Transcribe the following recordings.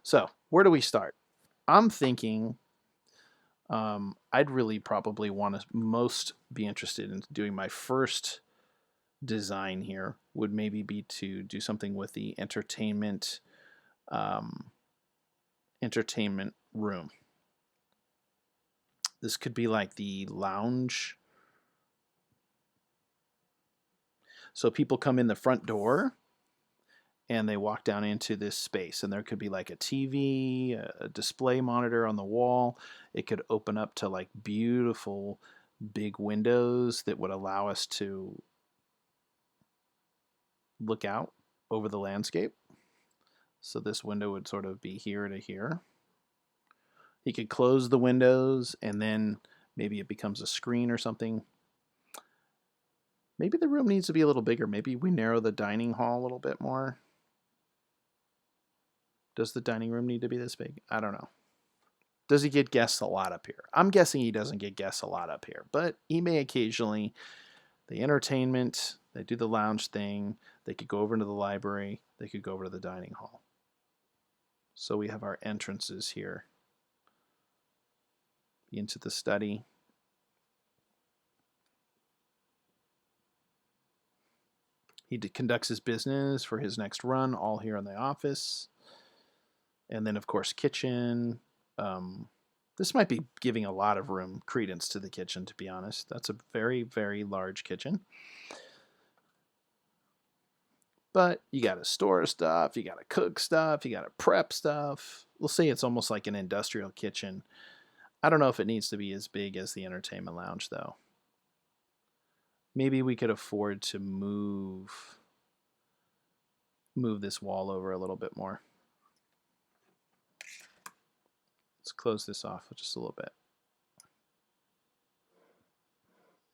So where do we start? I'm thinking I'd really probably want to most be interested in doing my first design here would maybe be to do something with the um, entertainment room. This could be like the lounge. So people come in the front door and they walk down into this space, and there could be like a TV, a display monitor on the wall. It could open up to like beautiful big windows that would allow us to look out over the landscape. So this window would sort of be here to here. He could close the windows and then maybe it becomes a screen or something. Maybe the room needs to be a little bigger. Maybe we narrow the dining hall a little bit more. Does the dining room need to be this big? I don't know. Does he get guests a lot up here? I'm guessing he doesn't get guests a lot up here, but he may occasionally. The entertainment, they do the lounge thing, they could go over into the library, they could go over to the dining hall. So we have our entrances here into the study. He conducts his business for his next run, all here in the office. And then, of course, kitchen. This might be giving a lot of room credence to the kitchen, to be honest. That's a very, very large kitchen. But you got to store stuff, you got to cook stuff, you got to prep stuff. We'll say it's almost like an industrial kitchen. I don't know if it needs to be as big as the entertainment lounge, though. Maybe we could afford to move this wall over a little bit more. Let's close this off just a little bit.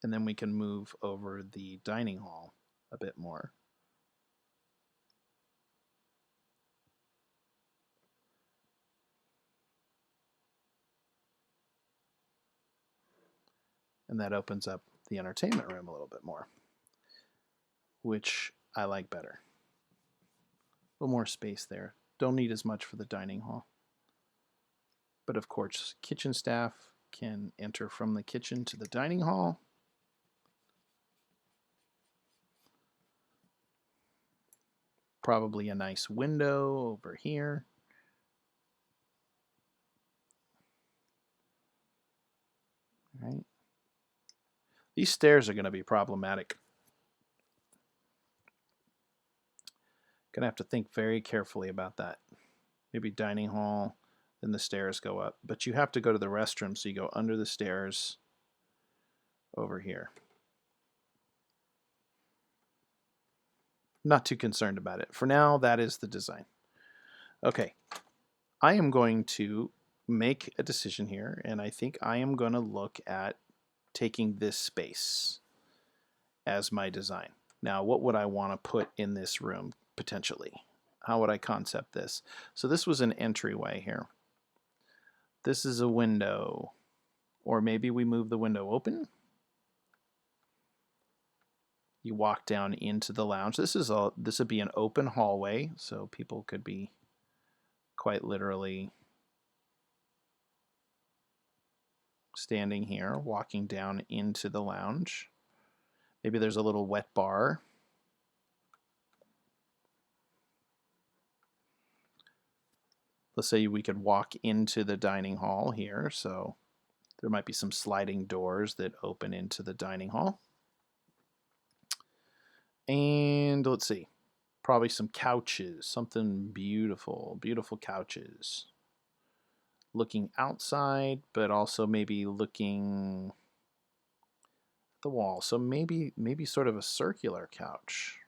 And then we can move over the dining hall a bit more. And that opens up the entertainment room a little bit more, which I like better. A little more space there. Don't need as much for the dining hall. But of course, kitchen staff can enter from the kitchen to the dining hall. Probably a nice window over here. All right. These stairs are going to be problematic. Going to have to think very carefully about that. Maybe dining hall, then the stairs go up. But you have to go to the restroom, so you go under the stairs over here. Not too concerned about it. For now, that is the design. Okay, I am going to make a decision here, and I think I am going to look at taking this space as my design. Now, what would I want to put in this room, potentially? How would I concept this? So this was an entryway here. This is a window. Or maybe we move the window open. You walk down into the lounge. This would be an open hallway, so people could be quite literally standing here, walking down into the lounge. Maybe there's a little wet bar. Let's say we could walk into the dining hall here, so there might be some sliding doors that open into the dining hall. And let's see, probably some couches, something beautiful, beautiful couches. Looking outside, but also maybe looking at the wall. So maybe sort of a circular couch.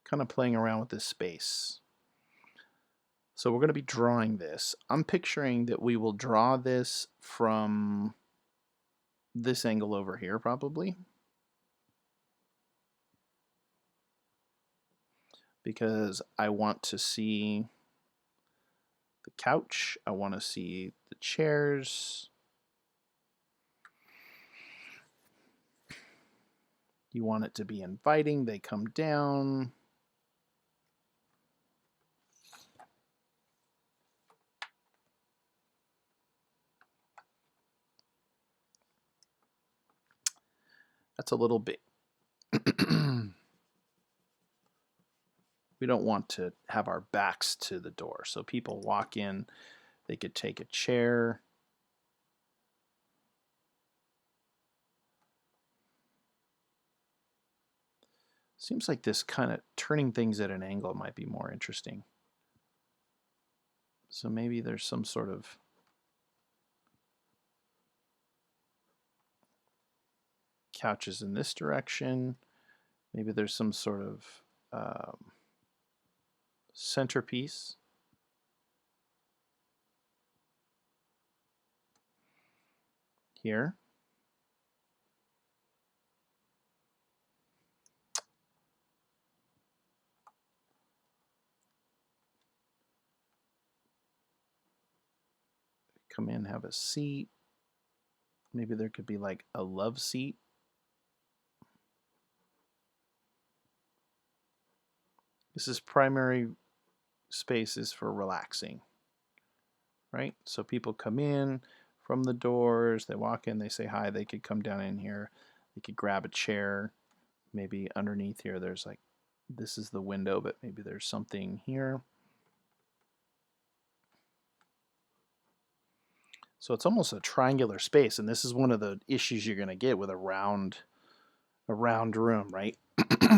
Kind of playing around with this space. So we're going to be drawing this. I'm picturing that we will draw this from this angle over here, probably. because I want to see the couch. I want to see the chairs. You want it to be inviting. They come down. That's a little bit. We don't want to have our backs to the door. So people walk in, they could take a chair. Seems like this kind of turning things at an angle might be more interesting. So maybe there's some sort of couches in this direction. Maybe there's some sort of centerpiece. Here. Come in, have a seat. Maybe there could be like a love seat. This is primary spaces for relaxing, right? So people come in from the doors, they walk in, they say hi, they could come down in here, they could grab a chair. Maybe underneath here there's like, this is the window, but maybe there's something here. So it's almost a triangular space, and this is one of the issues you're going to get with a round room, right?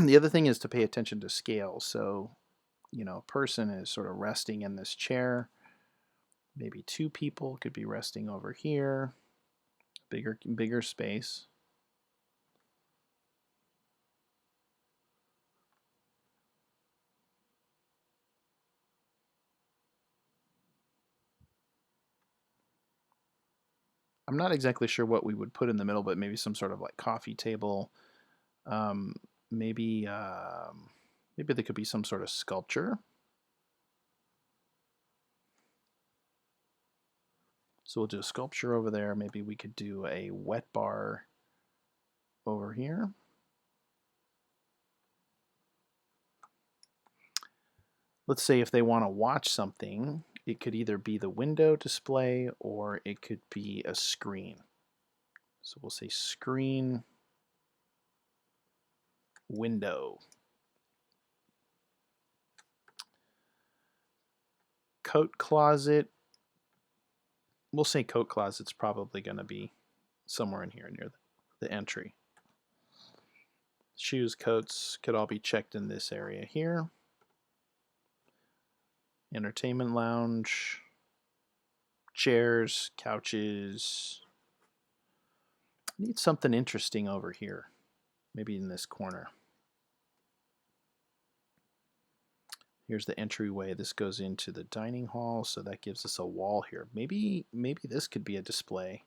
The other thing is to pay attention to scale. So, you know, a person is sort of resting in this chair. Maybe two people could be resting over here. Bigger space. I'm not exactly sure what we would put in the middle, but maybe some sort of like coffee table. Um, maybe maybe there could be some sort of sculpture. So we'll do a sculpture over there. Maybe we could do a wet bar over here. Let's say if they want to watch something, it could either be the window display or it could be a screen. So we'll say screen, window. Coat closet. We'll say coat closet's probably going to be somewhere in here near the entry. Shoes, coats could all be checked in this area here. Entertainment lounge, chairs, couches. Need something interesting over here, maybe in this corner. Here's the entryway. This goes into the dining hall, so that gives us a wall here. Maybe this could be a display.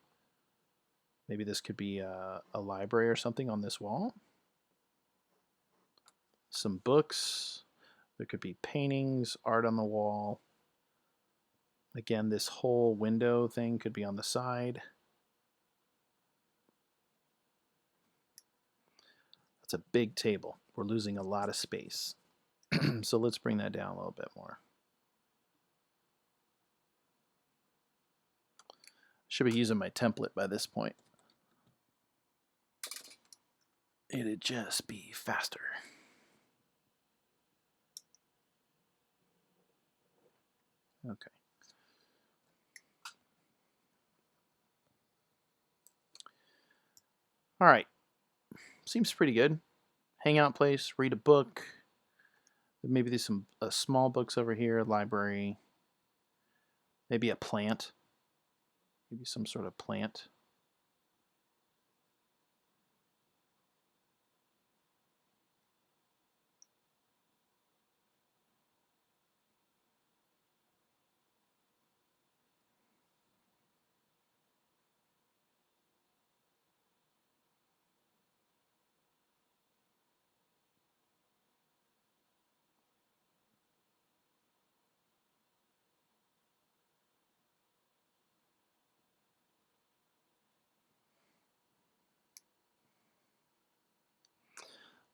Maybe this could be a library or something on this wall. Some books. There could be paintings, art on the wall. Again, this whole window thing could be on the side. That's a big table. We're losing a lot of space. So let's bring that down a little bit more. Should be using my template by this point. It'd just be faster. Okay. All right. Seems pretty good. Hangout place, read a book. Maybe there's some small books over here, library. Maybe a plant. Maybe some sort of plant.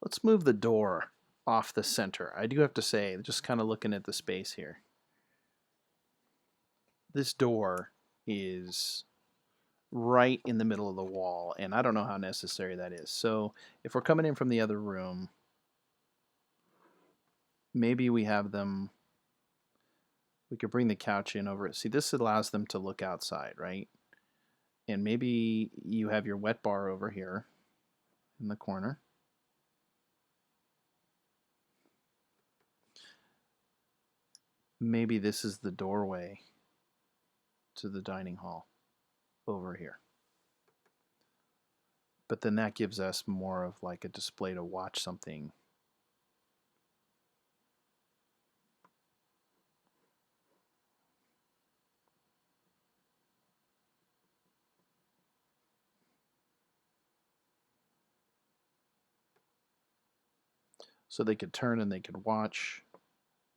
Let's move the door off the center. I do have to say, just kind of looking at the space here, this door is right in the middle of the wall, and I don't know how necessary that is. So if we're coming in from the other room, maybe we have them, we could bring the couch in over it. See, this allows them to look outside, right? And maybe you have your wet bar over here in the corner. Maybe this is the doorway to the dining hall over here. But then that gives us more of like a display to watch something. So they could turn and they could watch.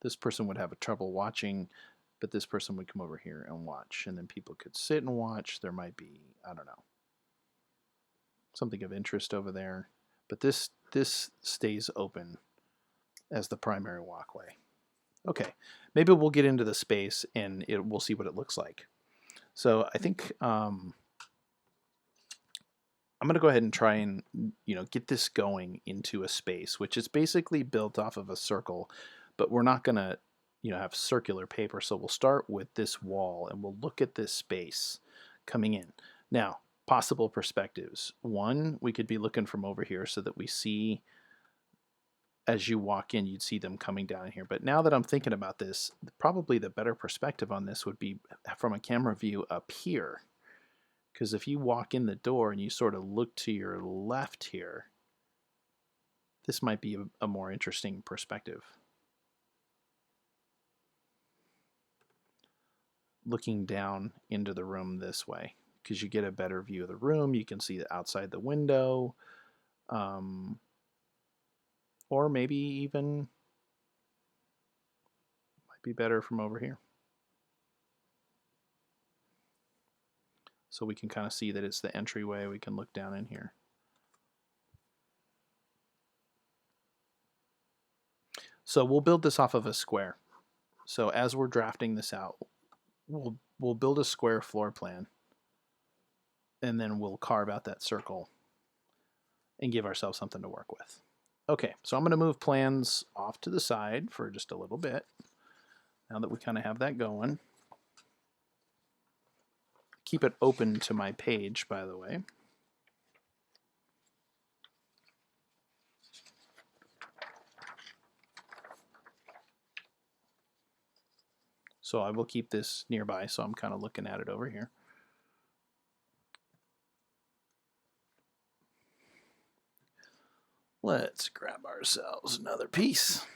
This person would have a trouble watching, but this person would come over here and watch. And then people could sit and watch. There might be, I don't know, something of interest over there. But this stays open as the primary walkway. Okay, maybe we'll get into the space and we'll see what it looks like. So I think I'm going to go ahead and try and get this going into a space, which is basically built off of a circle, but we're not going to have circular paper. So we'll start with this wall and we'll look at this space coming in. Now, possible perspectives. One, we could be looking from over here so that we see, as you walk in, you'd see them coming down here. But now that I'm thinking about this, probably the better perspective on this would be from a camera view up here. Because if you walk in the door and you sort of look to your left here, this might be a more interesting perspective. Looking down into the room this way, because you get a better view of the room. You can see outside the window. Or maybe even might be better from over here. So we can kind of see that it's the entryway. We can look down in here. So we'll build this off of a square. So as we're drafting this out, we'll build a square floor plan, and then we'll carve out that circle and give ourselves something to work with. Okay, so I'm going to move plans off to the side for just a little bit, now that we kind of have that going. Keep it open to my page, by the way. So I will keep this nearby, so I'm kind of looking at it over here. Let's grab ourselves another piece.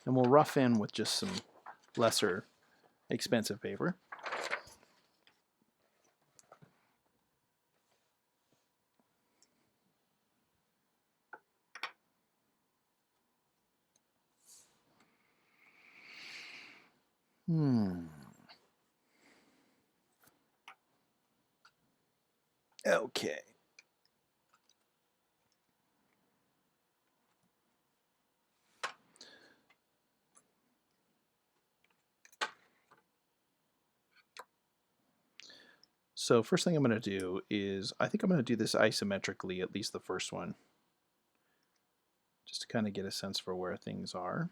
And we'll rough in with just some lesser expensive paper. Okay. So first thing I'm going to do is, I think I'm going to do this isometrically, at least the first one, just to kind of get a sense for where things are.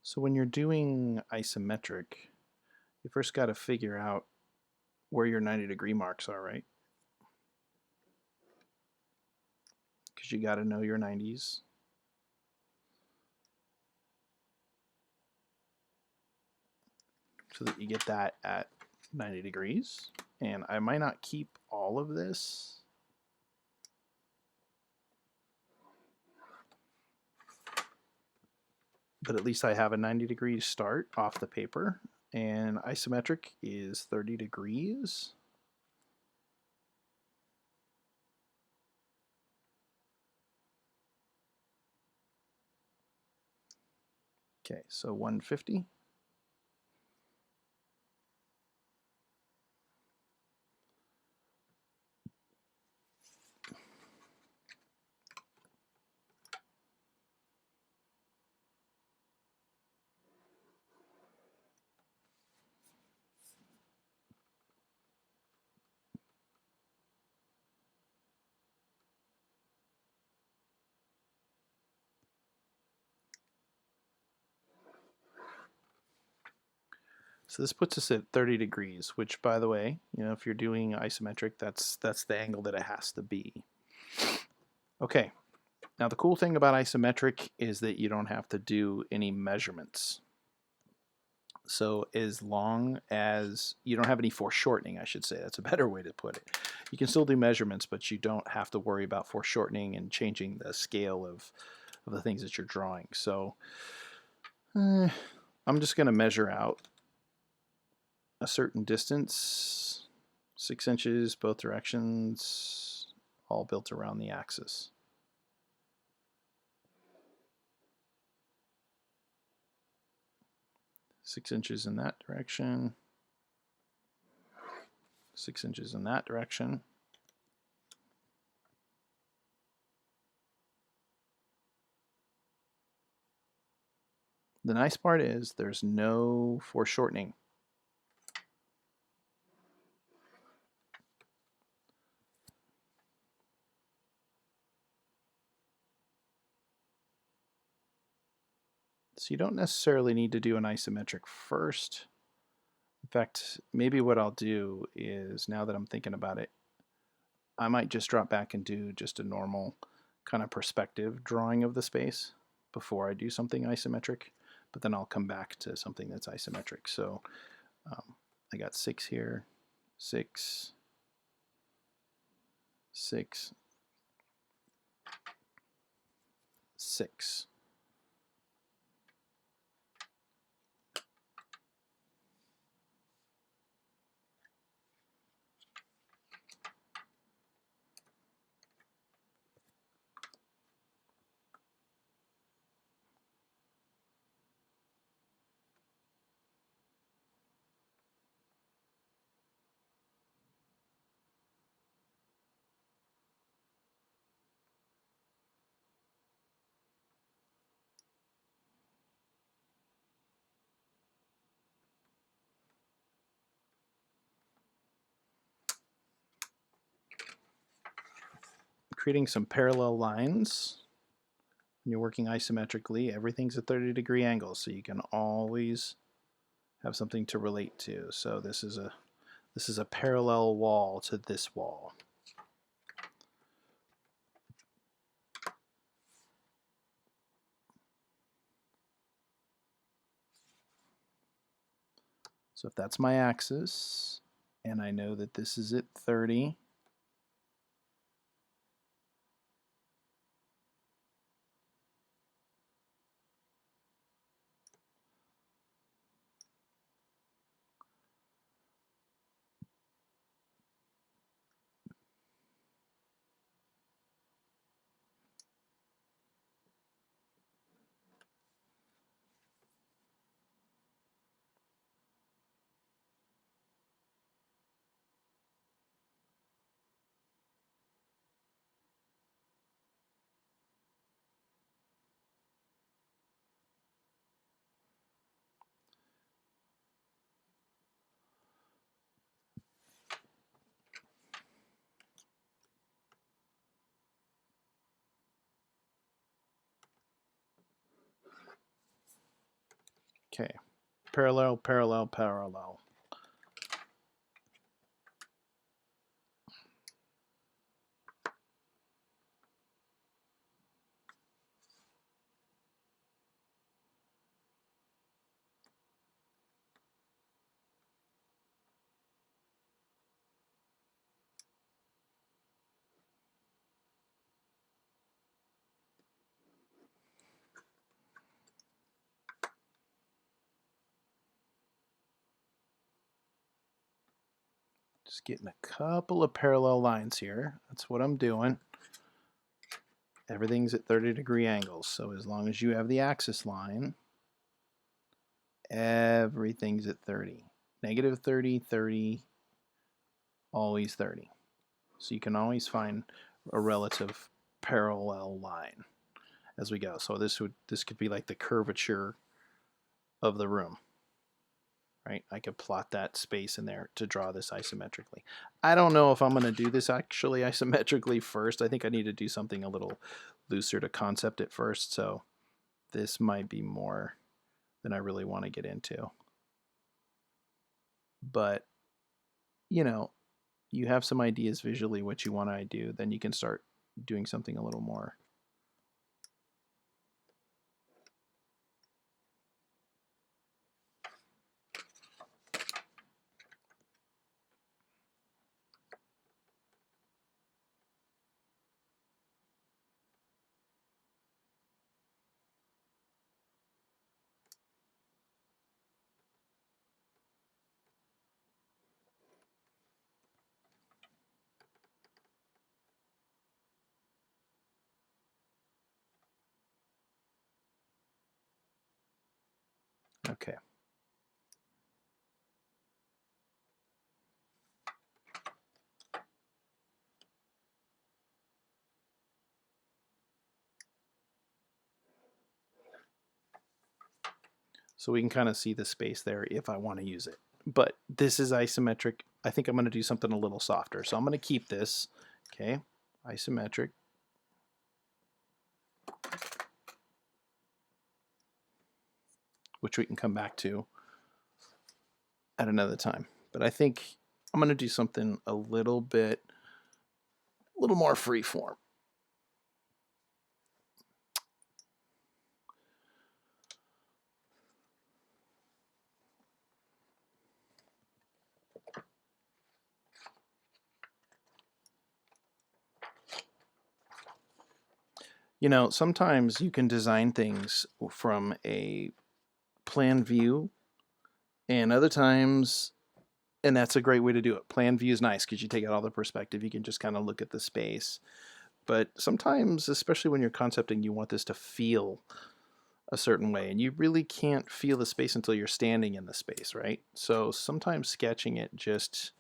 So when you're doing isometric, you first got to figure out where your 90-degree marks are, right? because you got to know your 90s. So that you get that at 90 degrees. And I might not keep all of this. But at least I have a 90 degree start off the paper. And isometric is 30 degrees. Okay, so 150. So this puts us at 30 degrees, which, by the way, if you're doing isometric, that's the angle that it has to be. Okay, now the cool thing about isometric is that you don't have to do any measurements. So as long as you don't have any foreshortening, I should say, that's a better way to put it. You can still do measurements, but you don't have to worry about foreshortening and changing the scale of the things that you're drawing. So I'm just going to measure out a certain distance, 6 inches, both directions, all built around the axis. Six inches in that direction, 6 inches in that direction. The nice part is there's no foreshortening. So you don't necessarily need to do an isometric first. In fact, maybe what I'll do is, now that I'm thinking about it, I might just drop back and do just a normal kind of perspective drawing of the space before I do something isometric, but then I'll come back to something that's isometric. So I got 6 here, 6, 6, 6. Creating some parallel lines. When you're working isometrically, everything's a 30-degree angle, so you can always have something to relate to. So this is a parallel wall to this wall. So if that's my axis, and I know that this is at 30, okay, parallel, parallel, parallel. Just getting a couple of parallel lines here. That's what I'm doing. Everything's at 30-degree angles, so as long as you have the axis line, everything's at 30. Negative 30, 30, always 30. So you can always find a relative parallel line as we go. So this could be like the curvature of the room. Right? I could plot that space in there to draw this isometrically. I don't know if I'm going to do this actually isometrically first. I think I need to do something a little looser to concept it first. So this might be more than I really want to get into. But, you know, you have some ideas visually what you want to do, then you can start doing something a little more. Okay. So we can kind of see the space there if I want to use it. But this is isometric. I think I'm going to do something a little softer. So I'm going to keep this, okay, isometric. Which we can come back to at another time. But I think I'm going to do something a little more free form. You know, sometimes you can design things from a plan view, and other times, and that's a great way to do it. Plan view is nice because you take out all the perspective. You can just kind of look at the space. But sometimes, especially when you're concepting, you want this to feel a certain way, and you really can't feel the space until you're standing in the space, right? So sometimes sketching it just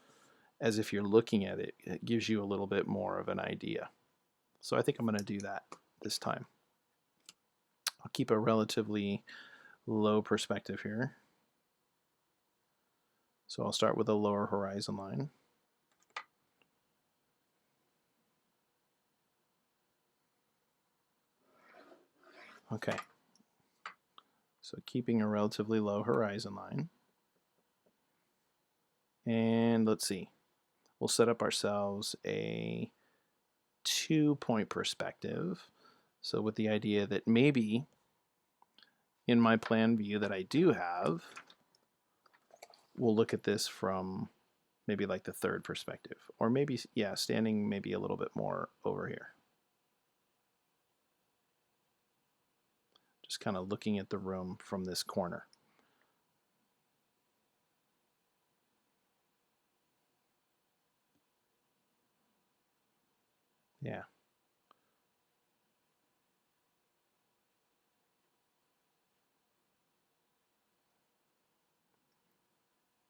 as if you're looking at it, it gives you a little bit more of an idea. So I think I'm going to do that this time. I'll keep a relatively low perspective here. So I'll start with a lower horizon line. Okay. So keeping a relatively low horizon line. And let's see. We'll set up ourselves a 2-point perspective. So with the idea that maybe in my plan view that I do have, we'll look at this from maybe like the third perspective, or maybe, yeah, standing maybe a little bit more over here. Just kind of looking at the room from this corner. Yeah.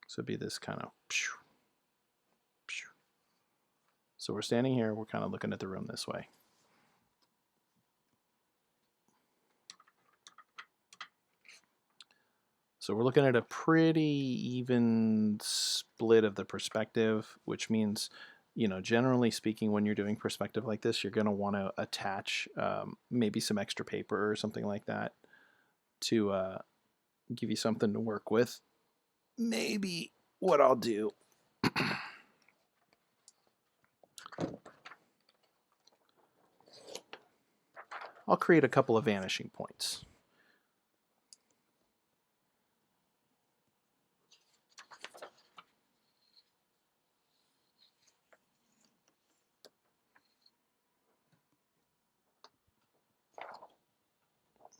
So it'd be this kind of. So we're standing here, we're kind of looking at the room this way. So we're looking at a pretty even split of the perspective, which means, you know, generally speaking, when you're doing perspective like this, you're going to want to attach maybe some extra paper or something like that to give you something to work with. Maybe what I'll do I'll create a couple of vanishing points.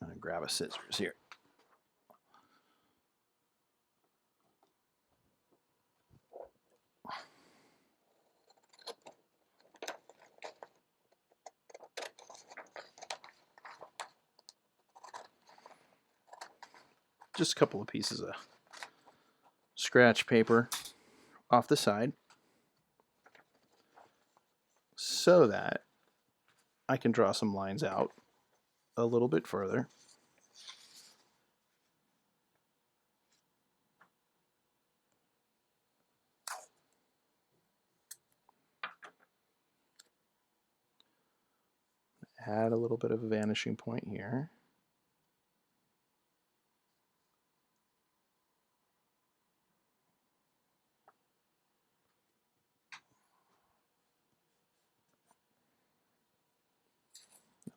I'm going to grab a scissors here. just a couple of pieces of scratch paper off the side so that I can draw some lines out a little bit further. Add a little bit of a vanishing point here.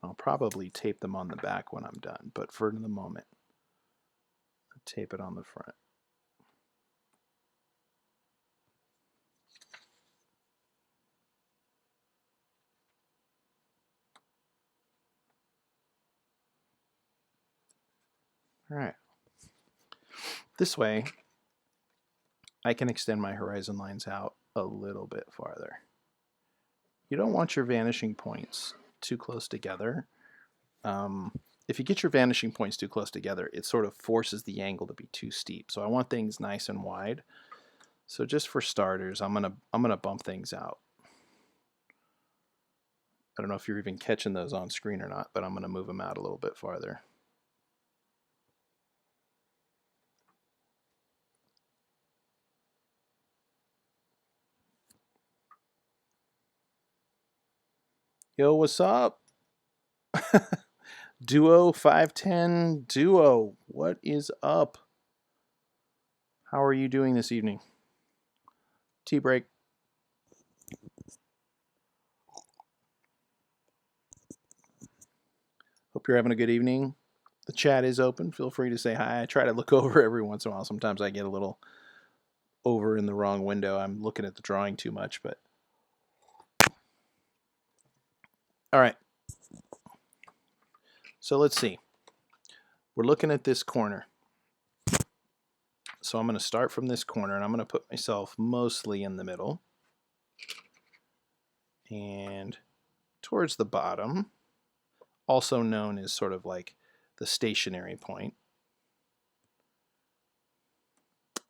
I'll probably tape them on the back when I'm done, but for the moment, I'll tape it on the front. All right. This way, I can extend my horizon lines out a little bit farther. You don't want your vanishing points too close together. If you get your vanishing points too close together, it sort of forces the angle to be too steep. So I want things nice and wide. So just for starters, I'm gonna bump things out. I don't know if you're even catching those on screen or not, but I'm gonna move them out a little bit farther. Yo, what's up? Duo 510 Duo, what is up? How are you doing this evening? Tea break. Hope you're having a good evening. The chat is open. Feel free to say hi. I try to look over every once in a while. Sometimes I get a little over in the wrong window. I'm looking at the drawing too much, but all right. So let's see. We're looking at this corner. So I'm going to start from this corner, and I'm going to put myself mostly in the middle. And towards the bottom, also known as sort of like the stationary point.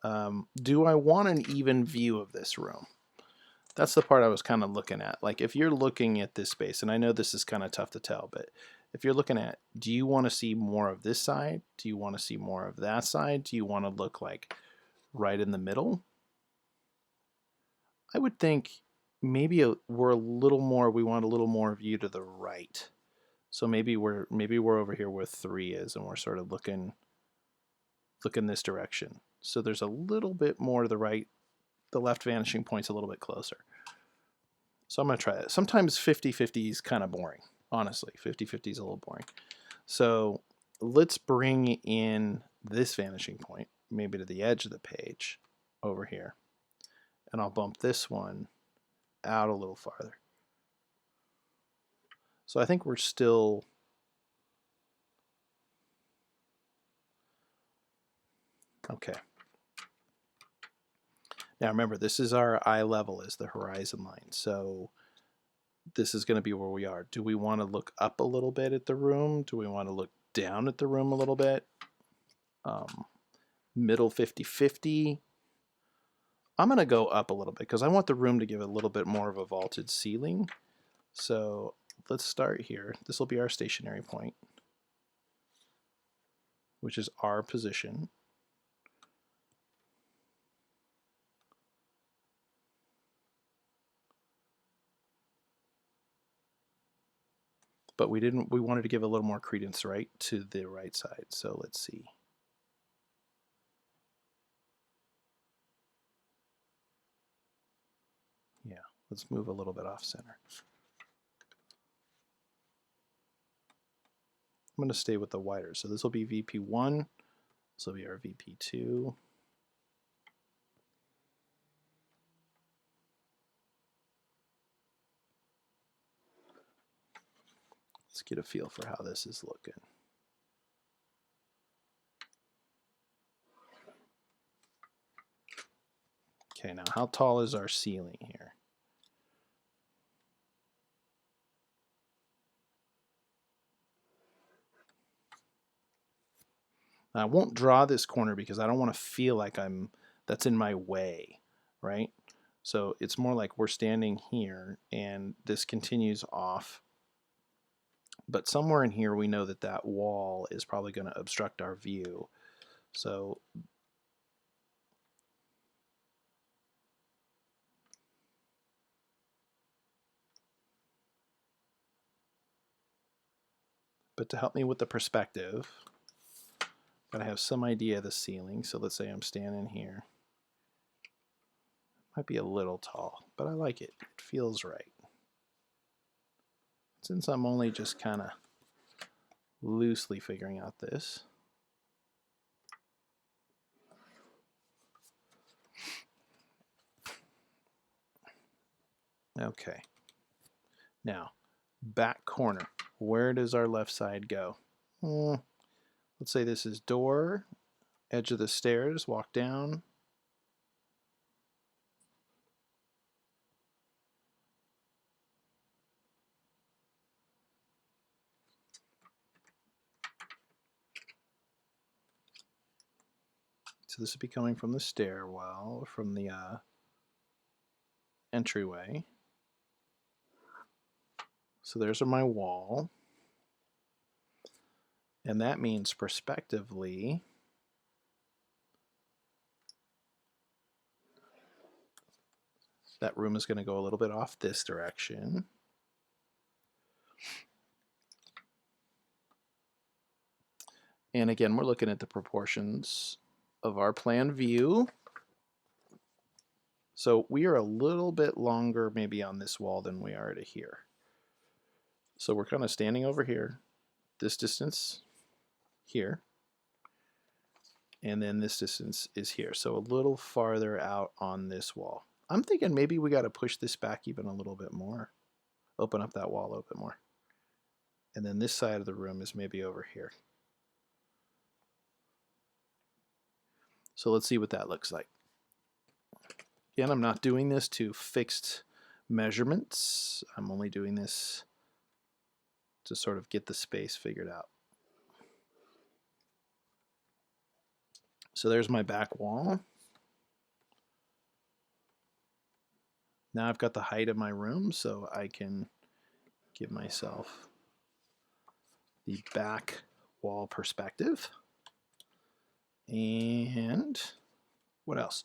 Do I want an even view of this room? That's the part I was kind of looking at. Like if you're looking at this space, and I know this is kind of tough to tell, but if you're looking at, do you want to see more of this side? Do you want to see more of that side? Do you want to look like right in the middle? I would think maybe we're a little more, we want a little more view to the right. So maybe we're over here where 3 is, and we're sort of looking this direction. So there's a little bit more to the right. The left vanishing point's a little bit closer. So I'm going to try it. Sometimes 50-50 is kind of boring. Honestly, 50-50 is a little boring. So let's bring in this vanishing point, maybe to the edge of the page over here. And I'll bump this one out a little farther. So I think we're still... Okay. Now remember, this is our eye level, is the horizon line. So this is going to be where we are. Do we want to look up a little bit at the room? Do we want to look down at the room a little bit? Middle 50-50. I'm going to go up a little bit because I want the room to give a little bit more of a vaulted ceiling. So let's start here. This will be our stationary point, which is our position. But we wanted to give a little more credence right to the right side. So let's see. Yeah, let's move a little bit off center. I'm going to stay with the wider. So this will be VP1. This will be our VP2. Let's get a feel for how this is looking. Okay, now how tall is our ceiling here? Now, I won't draw this corner because I don't want to feel like that's in my way, right? So it's more like we're standing here and this continues off. But somewhere in here we know that that wall is probably going to obstruct our view. So but to help me with the perspective, but I have some idea of the ceiling. So let's say I'm standing here. Might be a little tall, but I like it. It feels right. Since I'm only just kind of loosely figuring out this. Okay. Now, back corner. Where does our left side go? Let's say this is door, edge of the stairs, walk down. So this would be coming from the stairwell, from the entryway. So there's my wall. And that means prospectively, that room is going to go a little bit off this direction. And again, we're looking at the proportions of our plan view. So we are a little bit longer maybe on this wall than we are to here. So we're kind of standing over here, this distance here, and then this distance is here. So a little farther out on this wall. I'm thinking maybe we got to push this back even a little bit more. Open up that wall a little bit more. And then this side of the room is maybe over here. So let's see what that looks like. Again, I'm not doing this to fixed measurements. I'm only doing this to sort of get the space figured out. So there's my back wall. Now I've got the height of my room, so I can give myself the back wall perspective. And what else?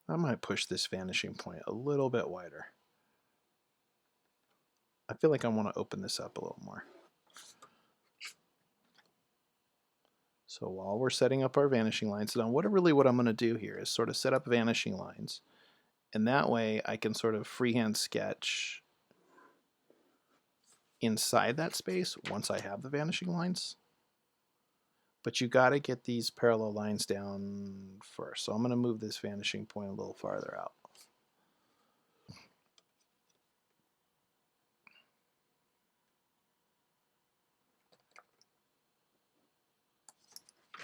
I might push this vanishing point a little bit wider. I feel like I want to open this up a little more. So while we're setting up our vanishing lines, now what I'm going to do here is sort of set up vanishing lines. And that way I can sort of freehand sketch inside that space once I have the vanishing lines. But you got to get these parallel lines down first. So I'm going to move this vanishing point a little farther out.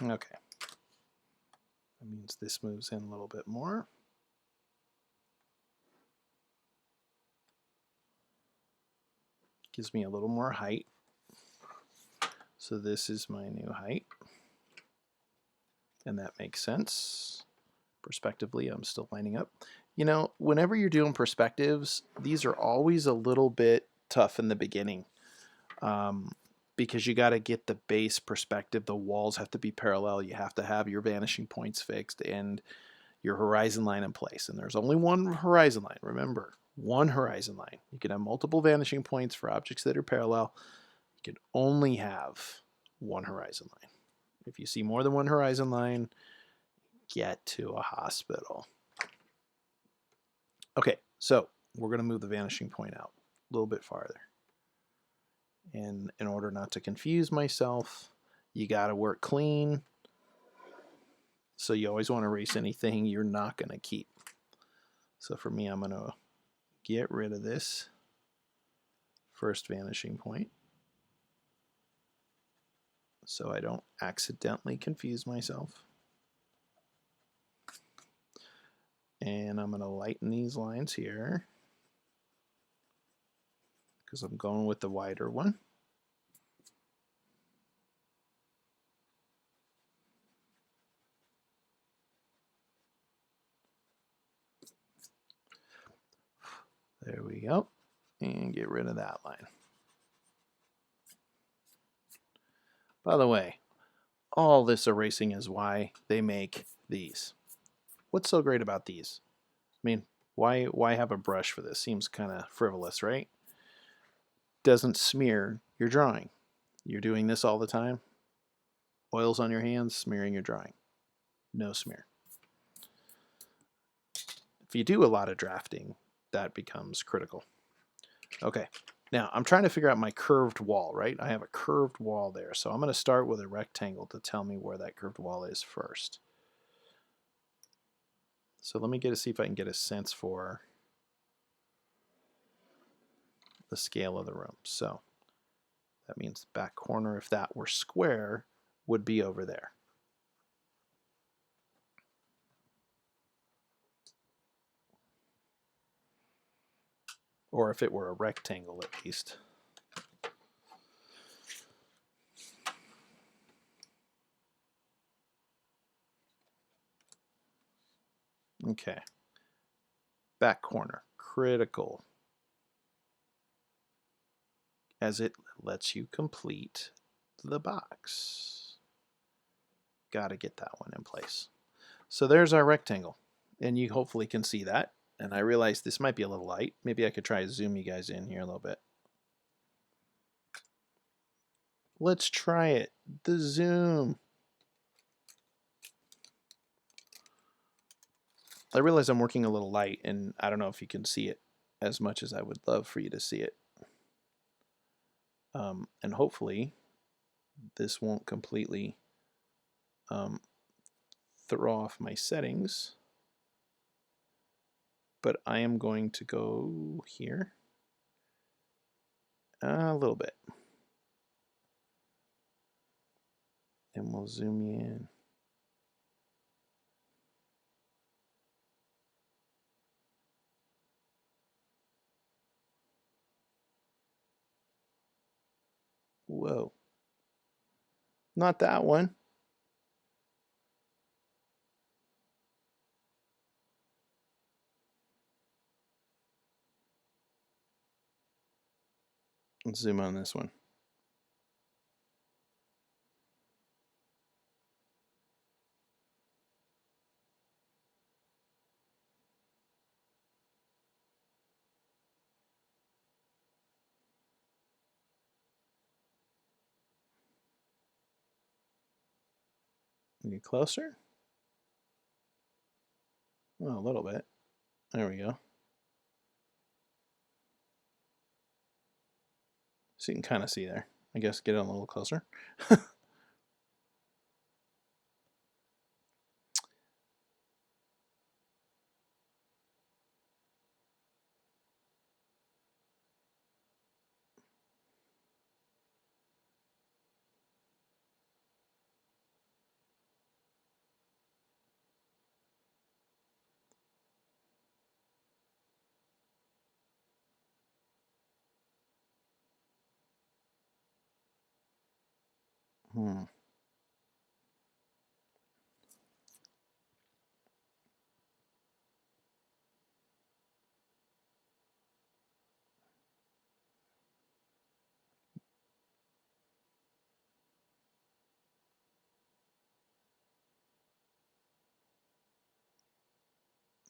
Okay. That means this moves in a little bit more. Gives me a little more height. So this is my new height. And that makes sense. Perspectively, I'm still lining up. You know, whenever you're doing perspectives, these are always a little bit tough in the beginning. Because you got to get the base perspective. The walls have to be parallel. You have to have your vanishing points fixed and your horizon line in place. And there's only one horizon line. Remember, one horizon line. You can have multiple vanishing points for objects that are parallel. You can only have one horizon line. If you see more than one horizon line, get to a hospital. Okay, so we're going to move the vanishing point out a little bit farther. And in order not to confuse myself, you got to work clean. So you always want to erase anything you're not going to keep. So for me, I'm going to get rid of this first vanishing point so I don't accidentally confuse myself. And I'm going to lighten these lines here because I'm going with the wider one. There we go. And get rid of that line. By the way, all this erasing is why they make these. What's so great about these? I mean, why have a brush for this? Seems kind of frivolous, right? Doesn't smear your drawing. You're doing this all the time. Oils on your hands, smearing your drawing. No smear. If you do a lot of drafting, that becomes critical. Okay, now I'm trying to figure out my curved wall, right? I have a curved wall there, so I'm going to start with a rectangle to tell me where that curved wall is first. So let me see if I can get a sense for the scale of the room. So that means the back corner, if that were square, would be over there. Or if it were a rectangle at least. Okay. Back corner, critical, as it lets you complete the box. Got to get that one in place. So there's our rectangle, and you hopefully can see that. And I realize this might be a little light. Maybe I could try to zoom you guys in here a little bit. Let's try it. The zoom. I realize I'm working a little light, and I don't know if you can see it as much as I would love for you to see it. And hopefully this won't completely throw off my settings. But I am going to go here a little bit. And we'll zoom you in. Whoa. Not that one. Let's zoom on this one. Get closer. Oh, a little bit. There we go. So you can kind of see there. I guess get it a little closer. Hmm.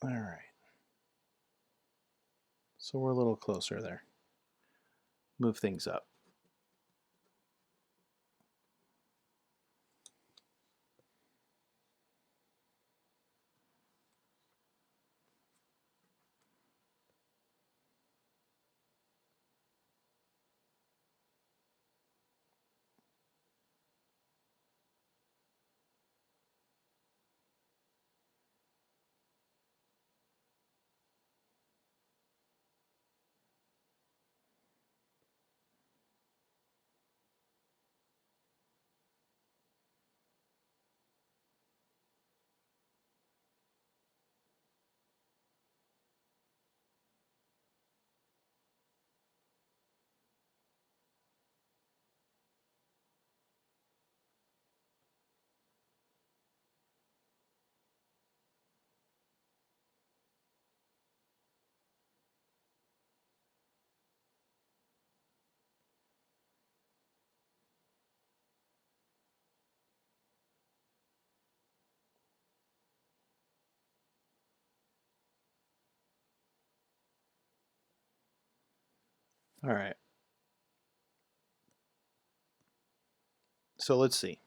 All right. So we're a little closer there. Move things up. All right. So let's see.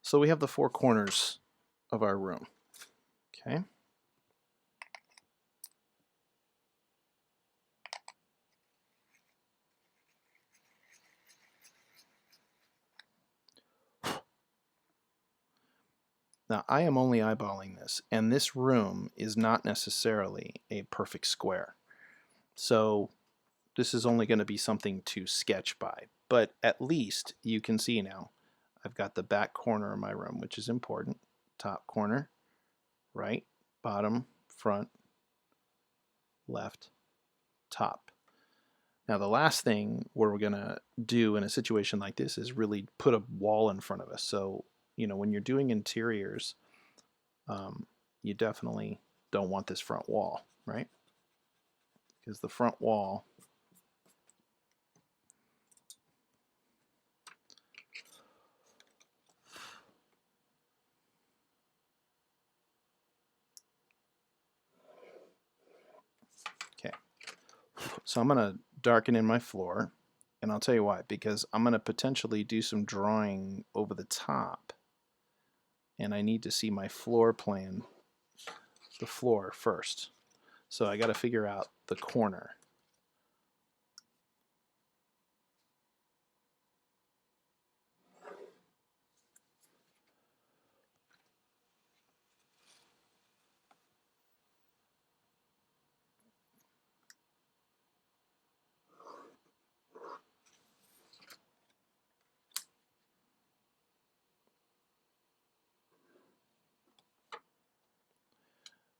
So we have the four corners of our room. Okay. Now I am only eyeballing this, and this room is not necessarily a perfect square. So this is only going to be something to sketch by. But at least you can see now I've got the back corner of my room, which is important. Top corner, right, bottom, front, left, top. Now the last thing we're going to do in a situation like this is really put a wall in front of us. So, you know, when you're doing interiors, you definitely don't want this front wall, right? Because the front wall okay. So I'm going to darken in my floor, and I'll tell you why. Because I'm going to potentially do some drawing over the top, and I need to see my floor plan, the floor first. So I got to figure out the corner.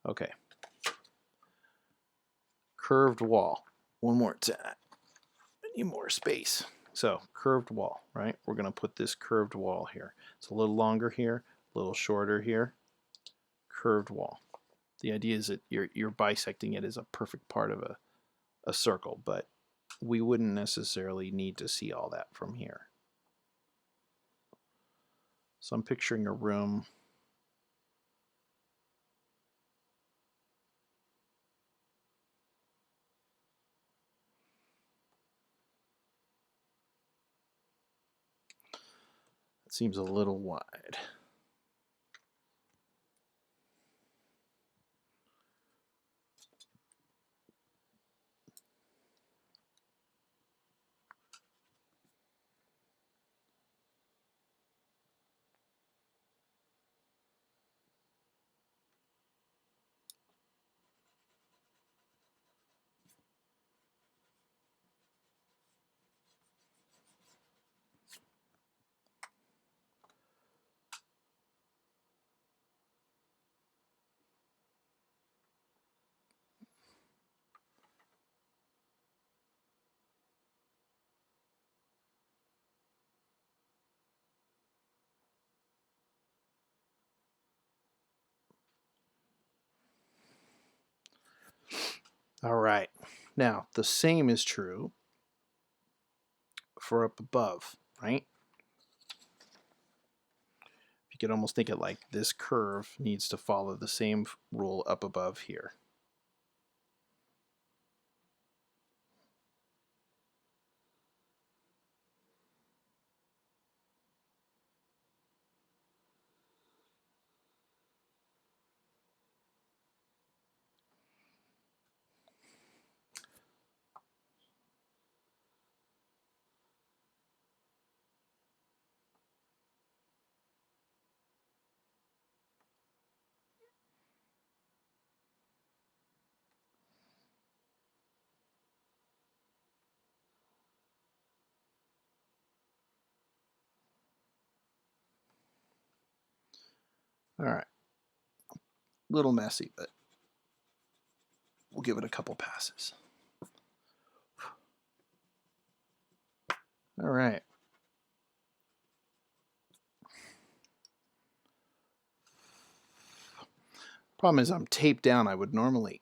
Okay. Curved wall. One more time. I need more space. So curved wall, right? We're going to put this curved wall here. It's a little longer here, a little shorter here. Curved wall. The idea is that you're bisecting it as a perfect part of a circle, but we wouldn't necessarily need to see all that from here. So I'm picturing a room. It seems a little wide. All right. Now, the same is true for up above, right? You could almost think it like this curve needs to follow the same rule up above here. All right. A little messy, but we'll give it a couple passes. All right. Problem is I'm taped down. I would normally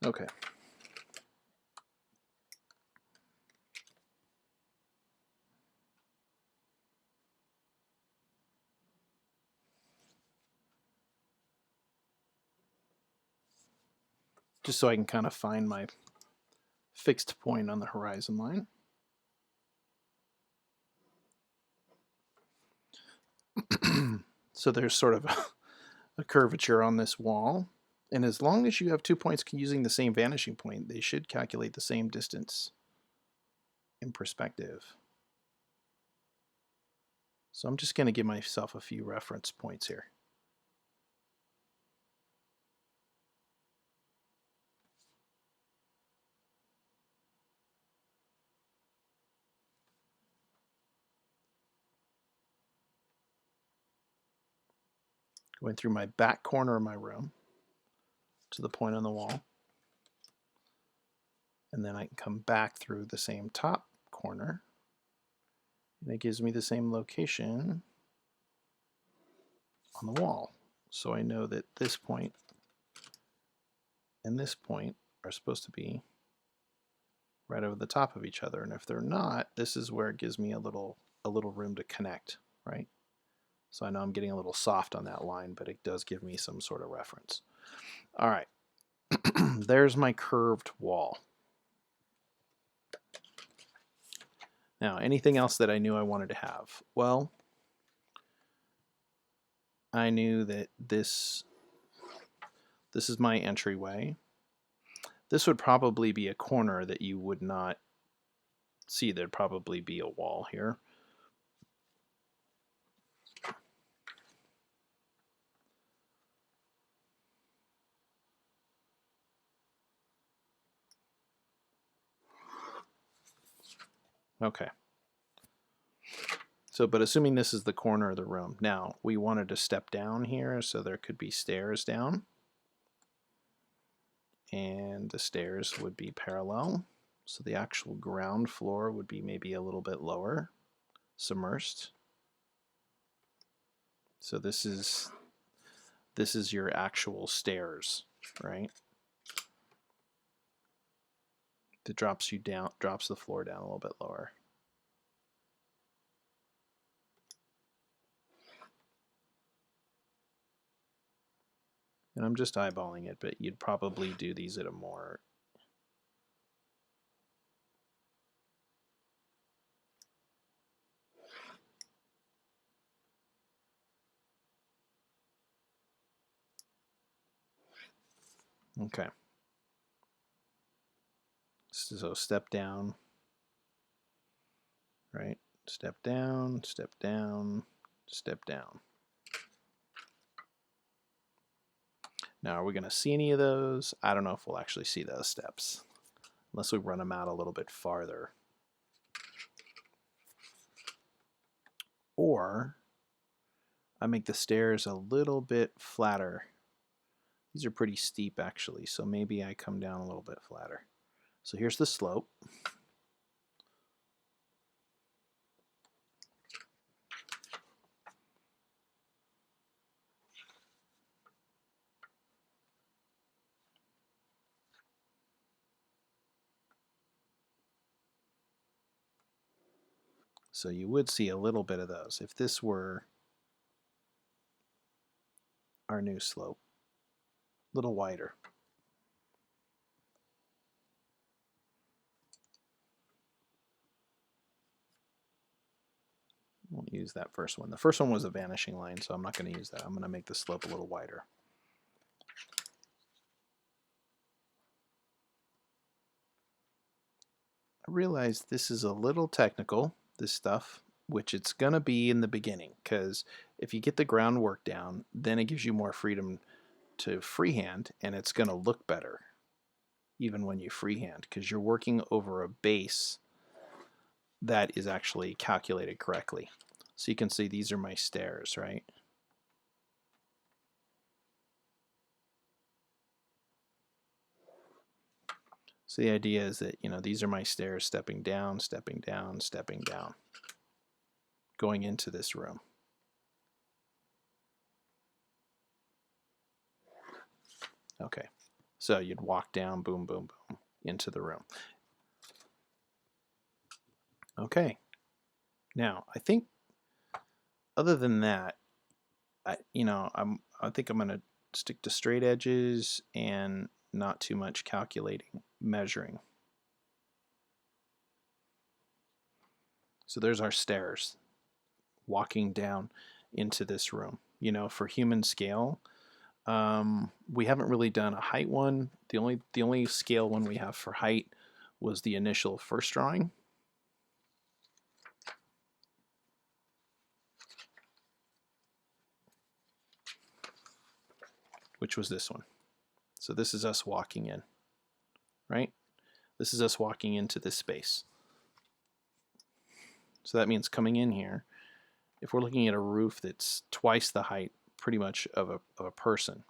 okay. just so I can kind of find my fixed point on the horizon line. So there's sort of a curvature on this wall. And as long as you have 2 points using the same vanishing point, they should calculate the same distance in perspective. So I'm just going to give myself a few reference points here. Going through my back corner of my room to the point on the wall. And then I can come back through the same top corner. And it gives me the same location on the wall. So I know that this point and this point are supposed to be right over the top of each other. And if they're not, this is where it gives me a little room to connect, right? So I know I'm getting a little soft on that line, but it does give me some sort of reference. All right, there's my curved wall. Now, anything else that I knew I wanted to have? Well, I knew that this is my entryway. This would probably be a corner that you would not see. There'd probably be a wall here. Okay. So, but assuming this is the corner of the room. Now, we wanted to step down here, so there could be stairs down. And the stairs would be parallel. So the actual ground floor would be maybe a little bit lower, submersed. So this is your actual stairs, right? That drops the floor down a little bit lower. And I'm just eyeballing it, but you'd probably do these at a more okay. So step down, right? Step down, step down, step down. Now, are we going to see any of those? I don't know if we'll actually see those steps, unless we run them out a little bit farther. Or I make the stairs a little bit flatter. These are pretty steep, actually, so maybe I come down a little bit flatter. So here's the slope. So you would see a little bit of those if this were our new slope, a little wider. Won't use that first one. The first one was a vanishing line, so I'm not going to use that. I'm going to make the slope a little wider. I realize this is a little technical, this stuff, which it's going to be in the beginning, because if you get the groundwork down, then it gives you more freedom to freehand, and it's going to look better even when you freehand, because you're working over a base that is actually calculated correctly. So you can see these are my stairs, right? So the idea is that, you know, these are my stairs stepping down, stepping down, stepping down, going into this room. Okay, so you'd walk down, boom, boom, boom, into the room. Okay, now I think other than that, I think I'm gonna stick to straight edges and not too much calculating, measuring. So there's our stairs walking down into this room. You know, for human scale, we haven't really done a height one. The only scale one we have for height was the initial first drawing. Which was this one. So this is us walking in, right? This is us walking into this space. So that means coming in here, if we're looking at a roof that's twice the height pretty much of a person.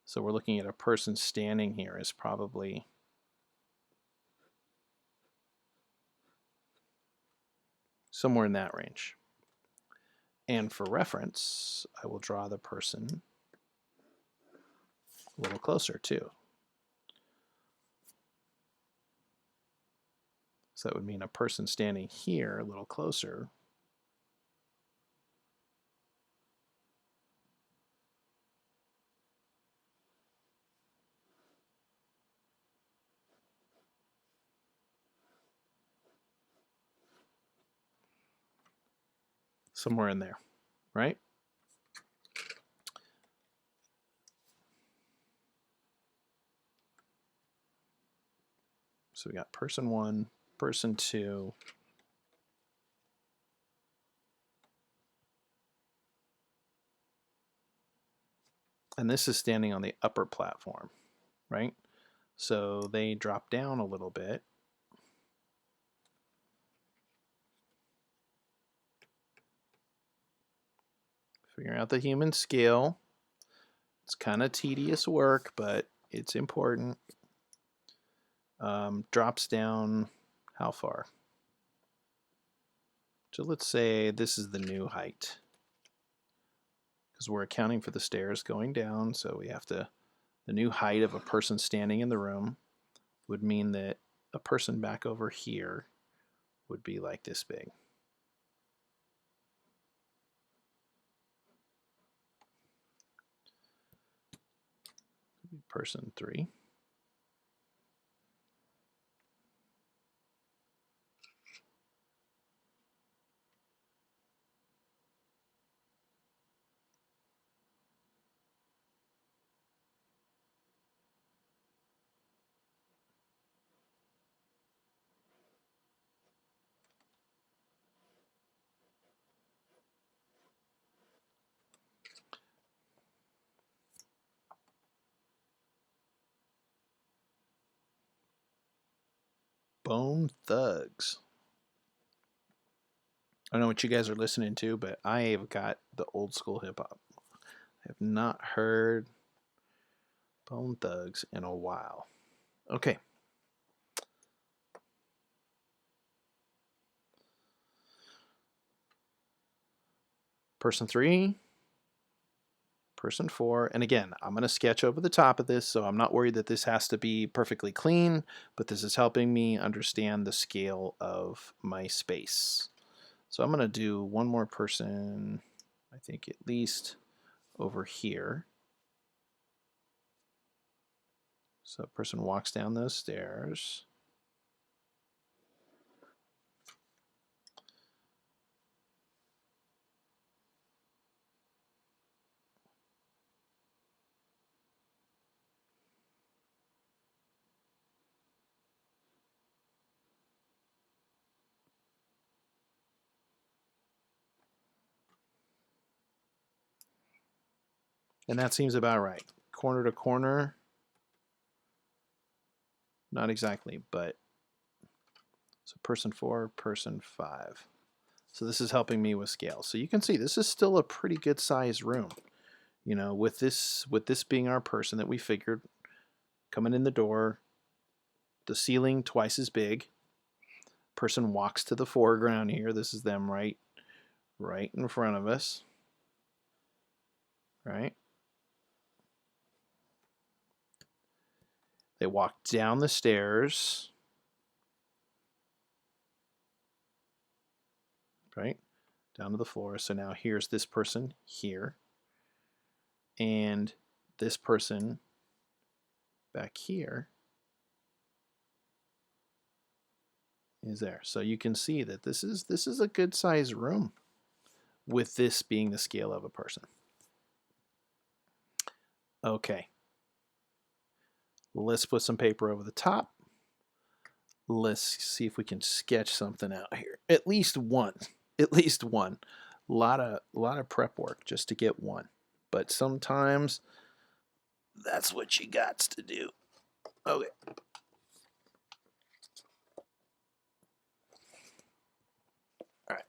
So we're looking at a person standing here is probably somewhere in that range. And for reference, I will draw the person a little closer too. So that would mean a person standing here a little closer somewhere in there, right? So we got person one, person two, and this is standing on the upper platform, right? So they drop down a little bit. Figuring out the human scale. It's kind of tedious work, but it's important. Drops down how far? So let's say this is the new height, because we're accounting for the stairs going down, so we have to, the new height of a person standing in the room would mean that a person back over here would be like this big. Person three. Bone Thugs. I don't know what you guys are listening to, but I have got the old school hip hop. I have not heard Bone Thugs in a while. Okay. Person three, person four, and again, I'm going to sketch over the top of this, so I'm not worried that this has to be perfectly clean, but this is helping me understand the scale of my space. So I'm going to do one more person, I think at least over here. So a person walks down those stairs. And that seems about right. Corner to corner, not exactly, but so person four, person five. So this is helping me with scale. So you can see this is still a pretty good sized room. You know, with this being our person that we figured coming in the door, the ceiling twice as big. Person walks to the foreground here. This is them right in front of us. Right? They walk down the stairs. Right? Down to the floor. So now here's this person here. And this person back here is there. So you can see that this is a good size room with this being the scale of a person. Okay. Let's put some paper over the top. Let's see if we can sketch something out here. At least one. At least one. A lot of prep work just to get one. But sometimes that's what you got to do. Okay. All right.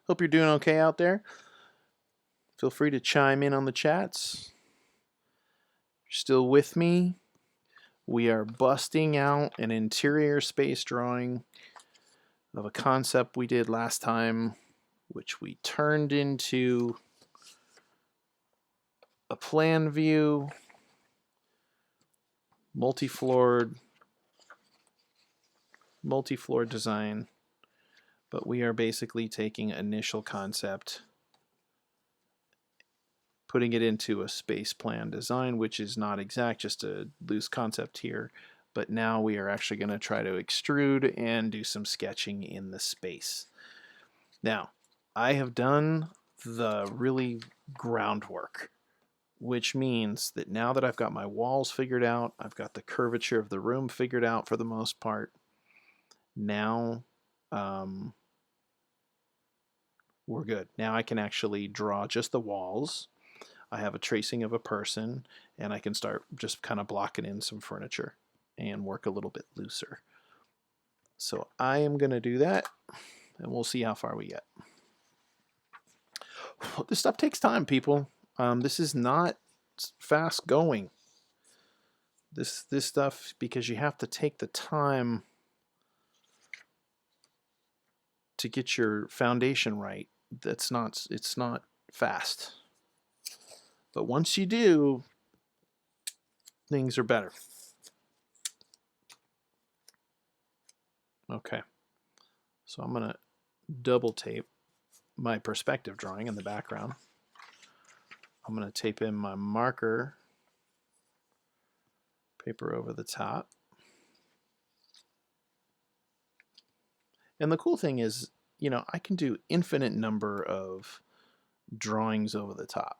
Hope you're doing okay out there. Feel free to chime in on the chats. You're still with me? We are busting out an interior space drawing of a concept we did last time, which we turned into a plan view, multi-floored design, but we are basically taking initial concept, putting it into a space plan design, which is not exact, just a loose concept here. But now we are actually going to try to extrude and do some sketching in the space. Now, I have done the really groundwork, which means that now that I've got my walls figured out, I've got the curvature of the room figured out for the most part. Now, we're good. Now I can actually draw just the walls. I have a tracing of a person, and I can start just kind of blocking in some furniture and work a little bit looser. So I am going to do that, and we'll see how far we get. This stuff takes time, people. This is not fast going. This stuff, because you have to take the time to get your foundation right. It's not fast. But once you do, things are better. Okay. So I'm going to double tape my perspective drawing in the background. I'm going to tape in my marker paper over the top. And the cool thing is, you know, I can do infinite number of drawings over the top.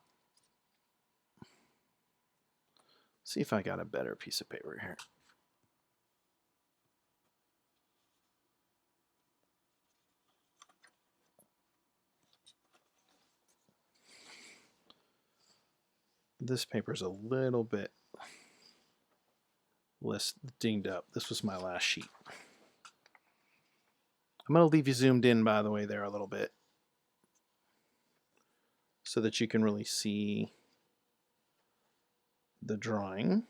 See if I got a better piece of paper here. This paper's a little bit less dinged up. This was my last sheet. I'm going to leave you zoomed in, by the way, there a little bit so that you can really see the drawing.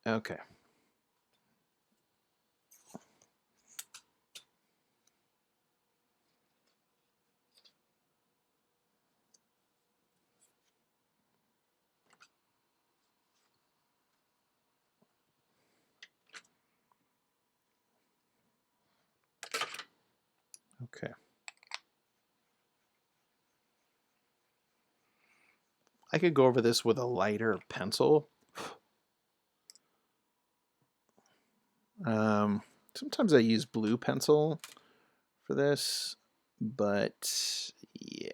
Okay. Okay. I could go over this with a lighter pencil. Sometimes I use blue pencil for this, but yeah,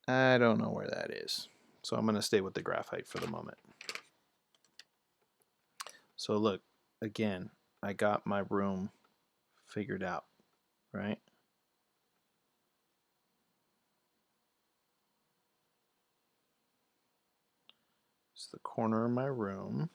I don't know where that is. So I'm going to stay with the graphite for the moment. So look, again, I got my room figured out, right? It's the corner of my room.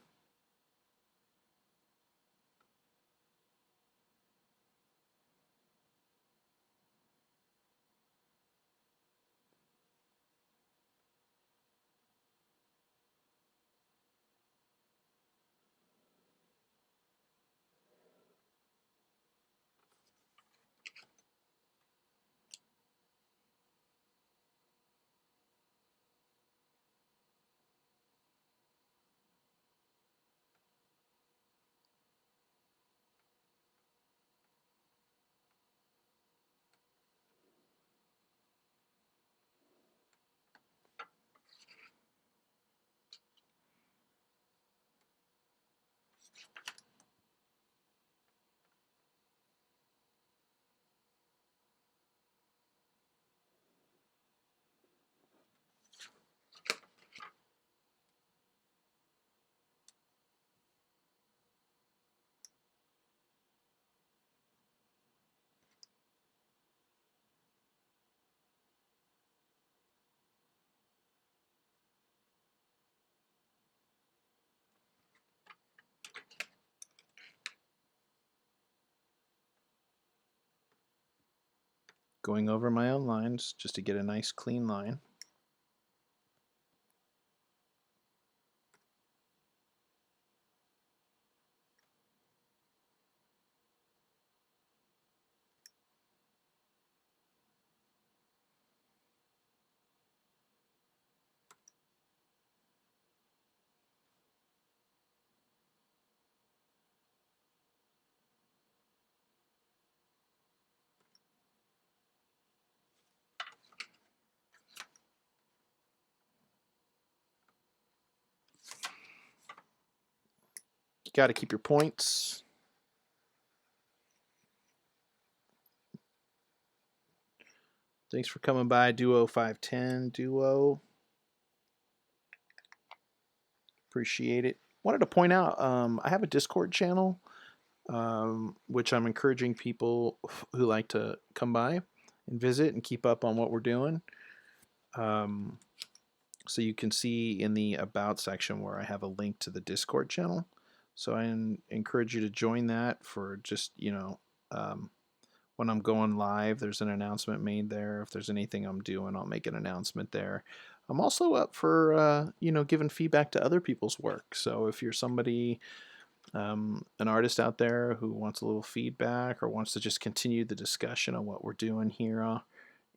going over my own lines just to get a nice clean line. You got to keep your points. Thanks for coming by, Duo 510. Duo. Appreciate it. Wanted to point out, I have a Discord channel, which I'm encouraging people who like to come by and visit and keep up on what we're doing. So you can see in the About section where I have a link to the Discord channel. So I encourage you to join that for just, when I'm going live, there's an announcement made there. If there's anything I'm doing, I'll make an announcement there. I'm also up for, giving feedback to other people's work. So if you're somebody, an artist out there who wants a little feedback or wants to just continue the discussion on what we're doing here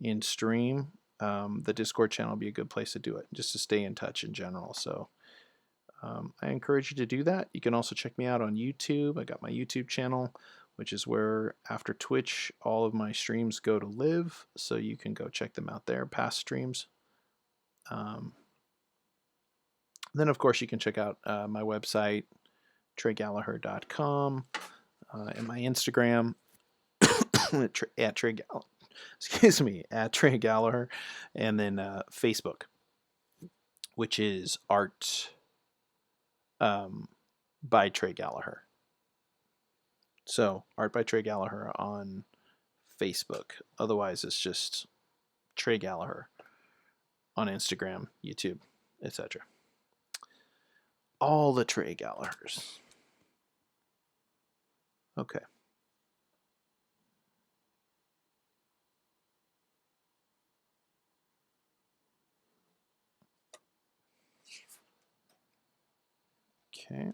in stream, the Discord channel will be a good place to do it, just to stay in touch in general. So I encourage you to do that. You can also check me out on YouTube. I got my YouTube channel, which is where after Twitch, all of my streams go to live. So you can go check them out there, past streams. Then, of course, you can check out my website, TreyGallaher.com, and my Instagram at Trey Gallaher. Excuse me, at Trey Gallaher, and then Facebook, which is Art by Trey Gallaher. So Art by Trey Gallaher on Facebook. Otherwise, it's just Trey Gallaher on Instagram, YouTube, etc. All the Trey Gallahers. Okay. Okay.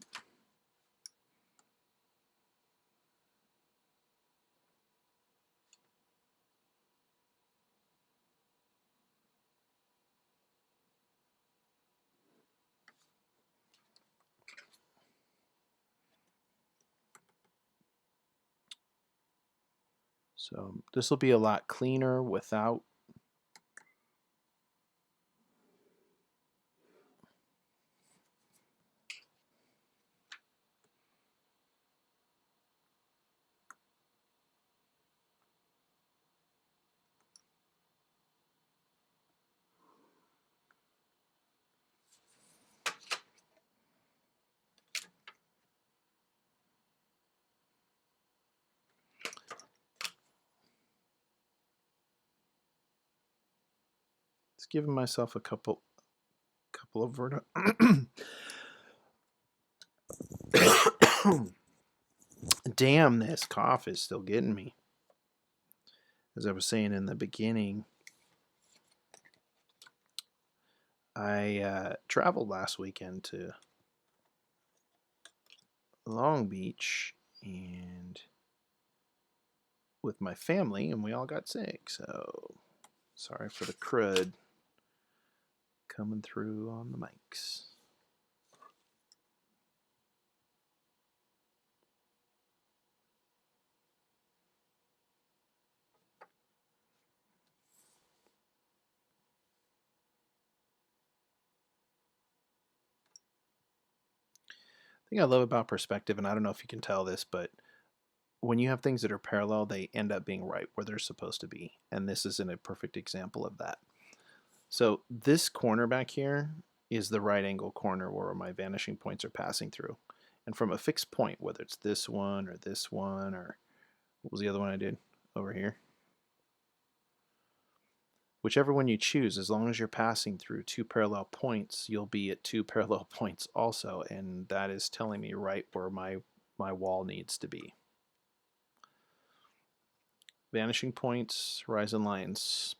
So this will be a lot cleaner without just giving myself a couple of Damn, this cough is still getting me. As I was saying in the beginning, I traveled last weekend to Long Beach and with my family, and we all got sick. So sorry for the crud coming through on the mics. Thing I love about perspective, and I don't know if you can tell this, but when you have things that are parallel, they end up being right where they're supposed to be. And this isn't a perfect example of that. So this corner back here is the right angle corner where my vanishing points are passing through. And from a fixed point, whether it's this one, or what was the other one I did over here? Whichever one you choose, as long as you're passing through two parallel points, you'll be at two parallel points also, and that is telling me right where my wall needs to be. Vanishing points, horizon lines.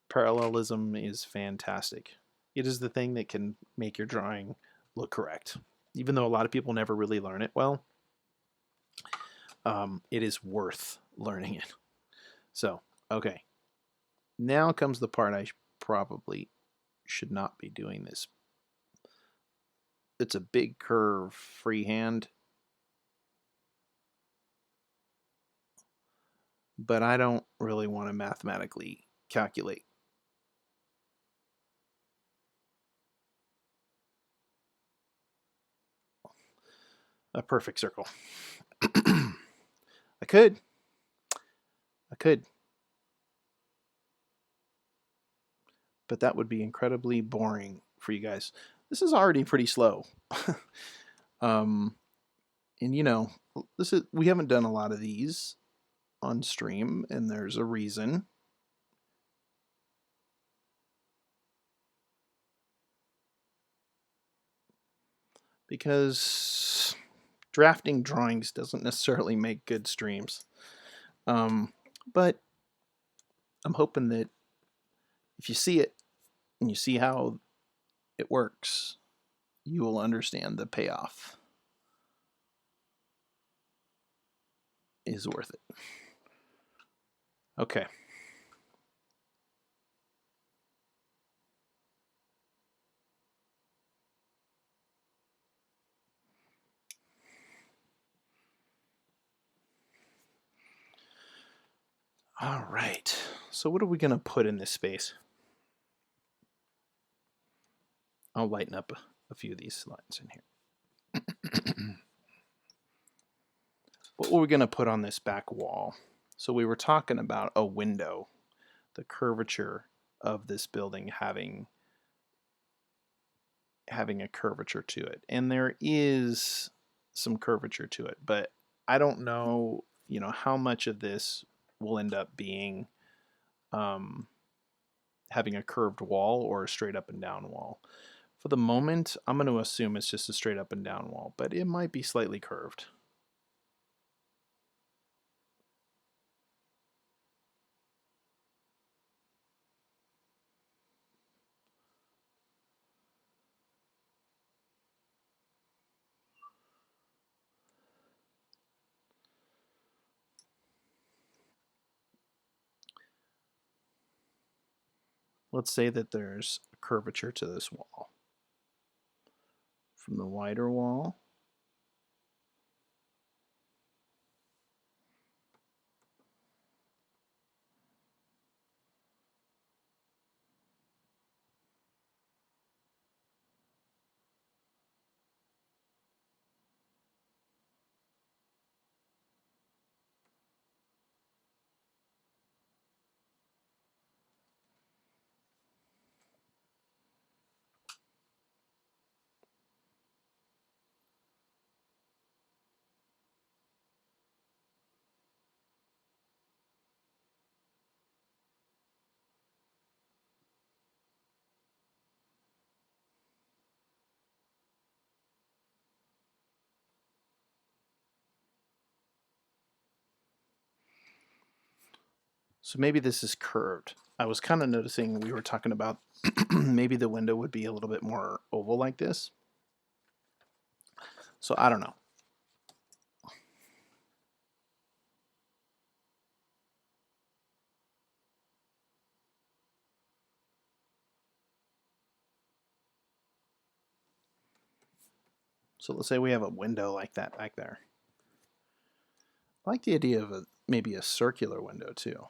Parallelism is fantastic. It is the thing that can make your drawing look correct. Even though a lot of people never really learn it well, it is worth learning it. So, okay. Now comes the part I probably should not be doing this. It's a big curve freehand, but I don't really want to mathematically calculate. A perfect circle. I could. But that would be incredibly boring for you guys. This is already pretty slow. And you know, we haven't done a lot of these on stream, and there's a reason. Because drafting drawings doesn't necessarily make good streams. But I'm hoping that if you see it and you see how it works, you will understand the payoff is worth it. Okay. All right. So what are we going to put in this space? I'll lighten up a few of these lines in here. What were we going to put on this back wall? So we were talking about a window, the curvature of this building having a curvature to it. And there is some curvature to it, but I don't know, how much of this will end up being having a curved wall or a straight up and down wall. For the moment, I'm going to assume it's just a straight up and down wall, but it might be slightly curved. Let's say that there's a curvature to this wall. From the wider wall, so maybe this is curved. I was kind of noticing we were talking about maybe the window would be a little bit more oval like this. So I don't know. So let's say we have a window like that back there. I like the idea of maybe a circular window too.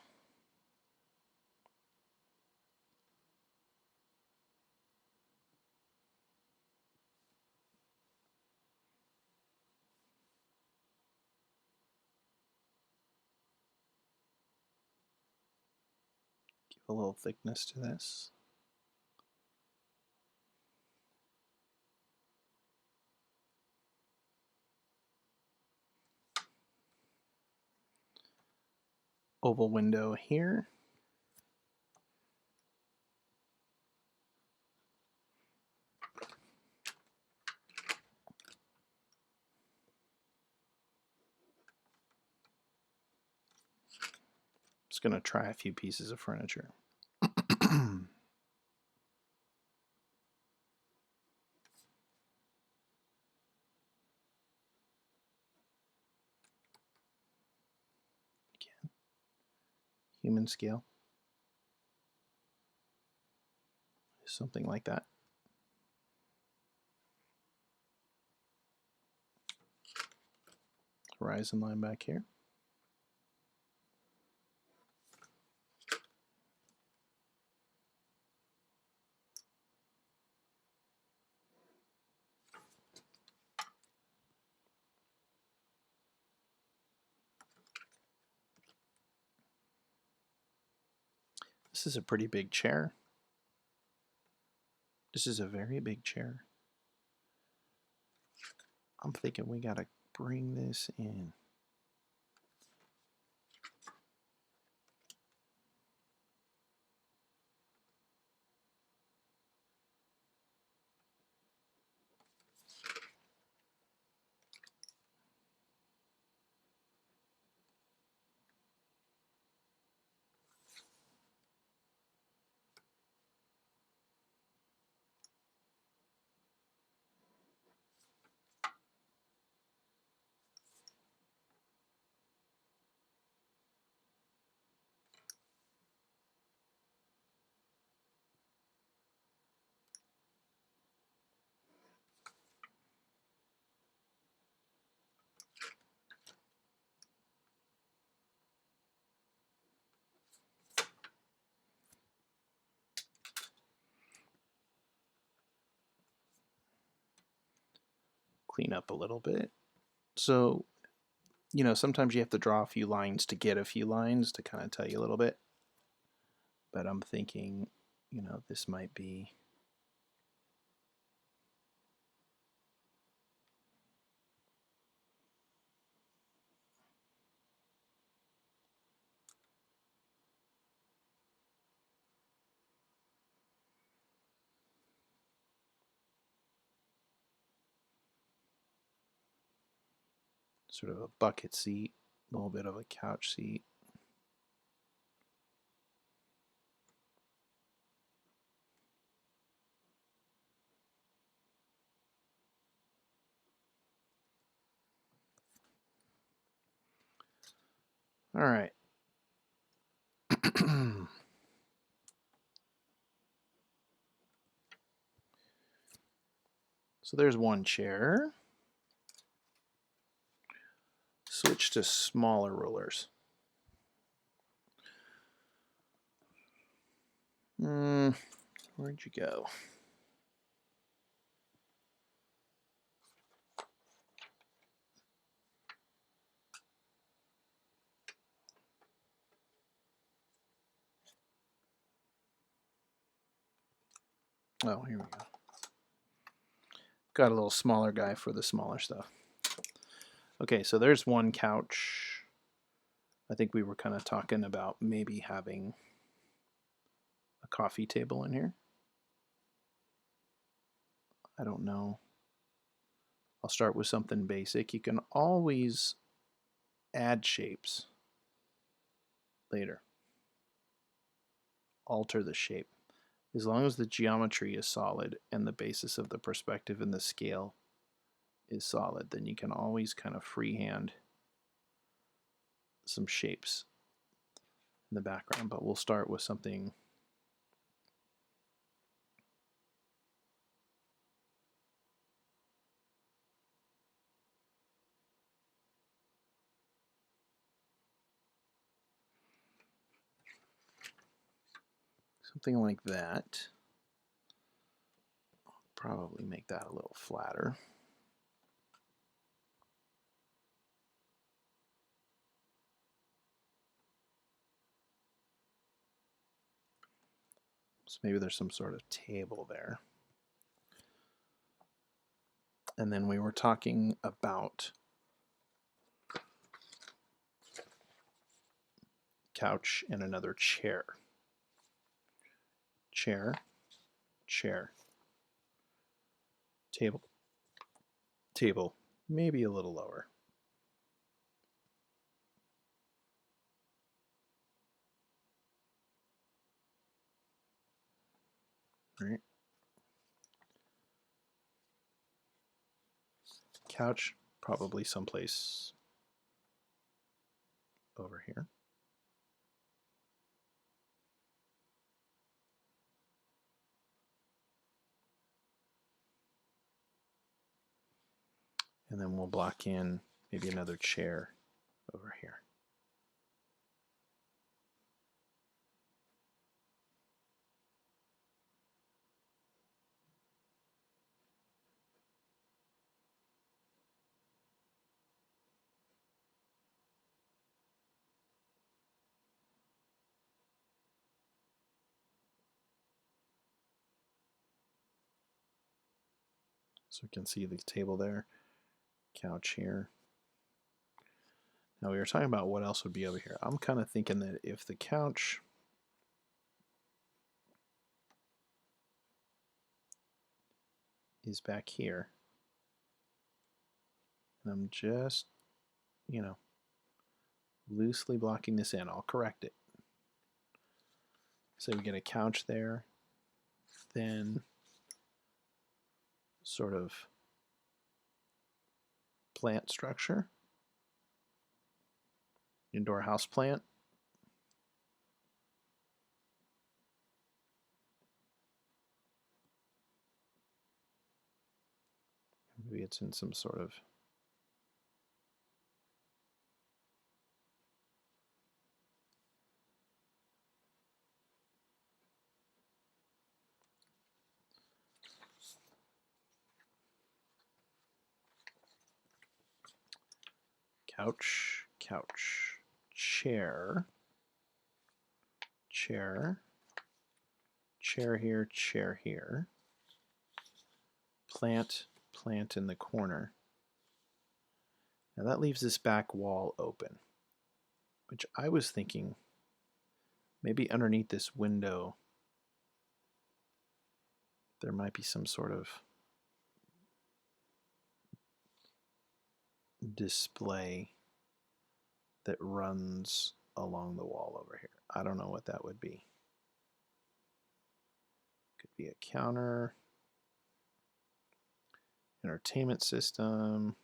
Give a little thickness to this. Oval window here. Just going to try a few pieces of furniture. Human scale. Something like that. Horizon line back here. This is a pretty big chair. This is a very big chair. I'm thinking we gotta bring this in. Clean up a little bit. So, you know, sometimes you have to draw a few lines to get a few lines to kind of tell you a little bit. But I'm thinking, you know, this might be sort of a bucket seat, a little bit of a couch seat. All right. So there's one chair. Switch to smaller rulers. Where'd you go? Oh, here we go. Got a little smaller guy for the smaller stuff. Okay, so there's one couch. I think we were kind of talking about maybe having a coffee table in here. I don't know. I'll start with something basic. You can always add shapes later. Alter the shape. As long as the geometry is solid and the basis of the perspective and the scale is solid, then you can always kind of freehand some shapes in the background. But we'll start with something like that. Probably make that a little flatter. So maybe there's some sort of table there. And then we were talking about couch and another chair. Chair, chair. Table, table, maybe a little lower. right? Couch, probably someplace over here. And then we'll block in maybe another chair over here. So we can see the table there, couch here. Now we were talking about what else would be over here. I'm kind of thinking that if the couch is back here, and I'm just, you know, loosely blocking this in, I'll correct it. So we get a couch there, then sort of plant structure, indoor house plant. Maybe it's in some sort of couch, couch, chair, chair, chair here, chair here, plant, plant in the corner. Now that leaves this back wall open, which I was thinking maybe underneath this window there might be some sort of display that runs along the wall over here. I don't know what that would be. Could be a counter, entertainment system.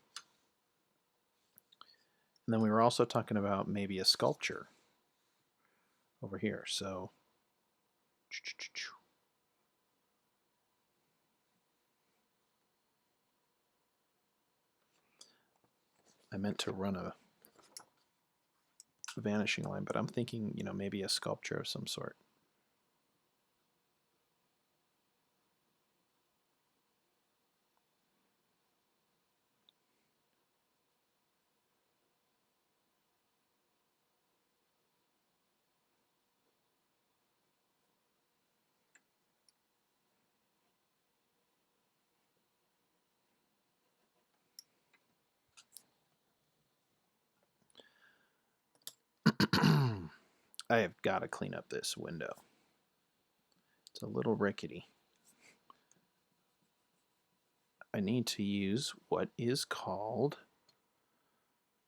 And then we were also talking about maybe a sculpture over here. So I meant to run a vanishing line, but I'm thinking, you know, maybe a sculpture of some sort. I have got to clean up this window. It's a little rickety. I need to use what is called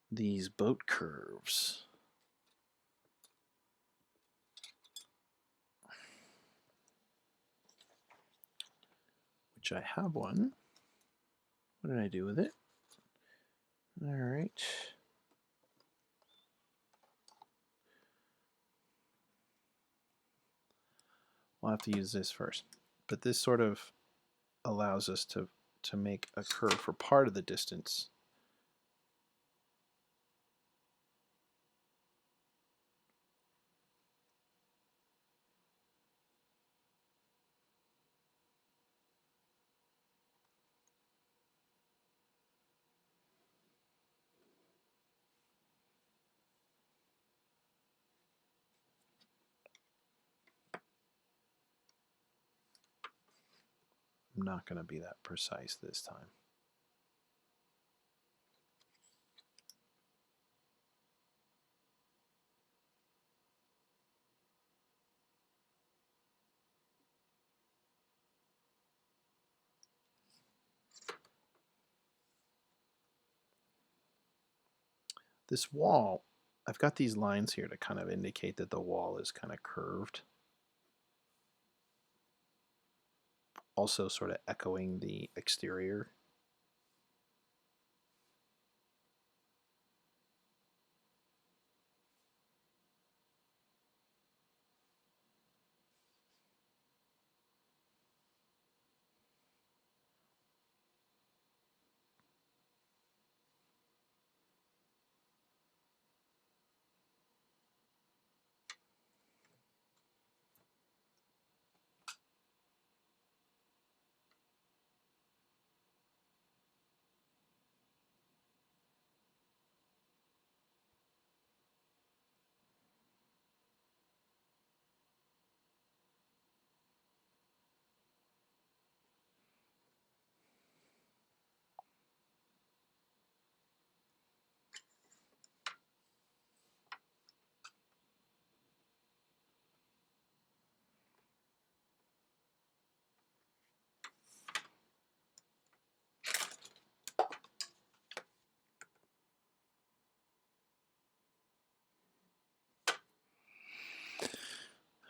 these boat curves. Which I have one. What did I do with it? All right. We'll have to use this first. But this sort of allows us to make a curve for part of the distance. I'm not going to be that precise this time. This wall, I've got these lines here to kind of indicate that the wall is kind of curved. also sort of echoing the exterior.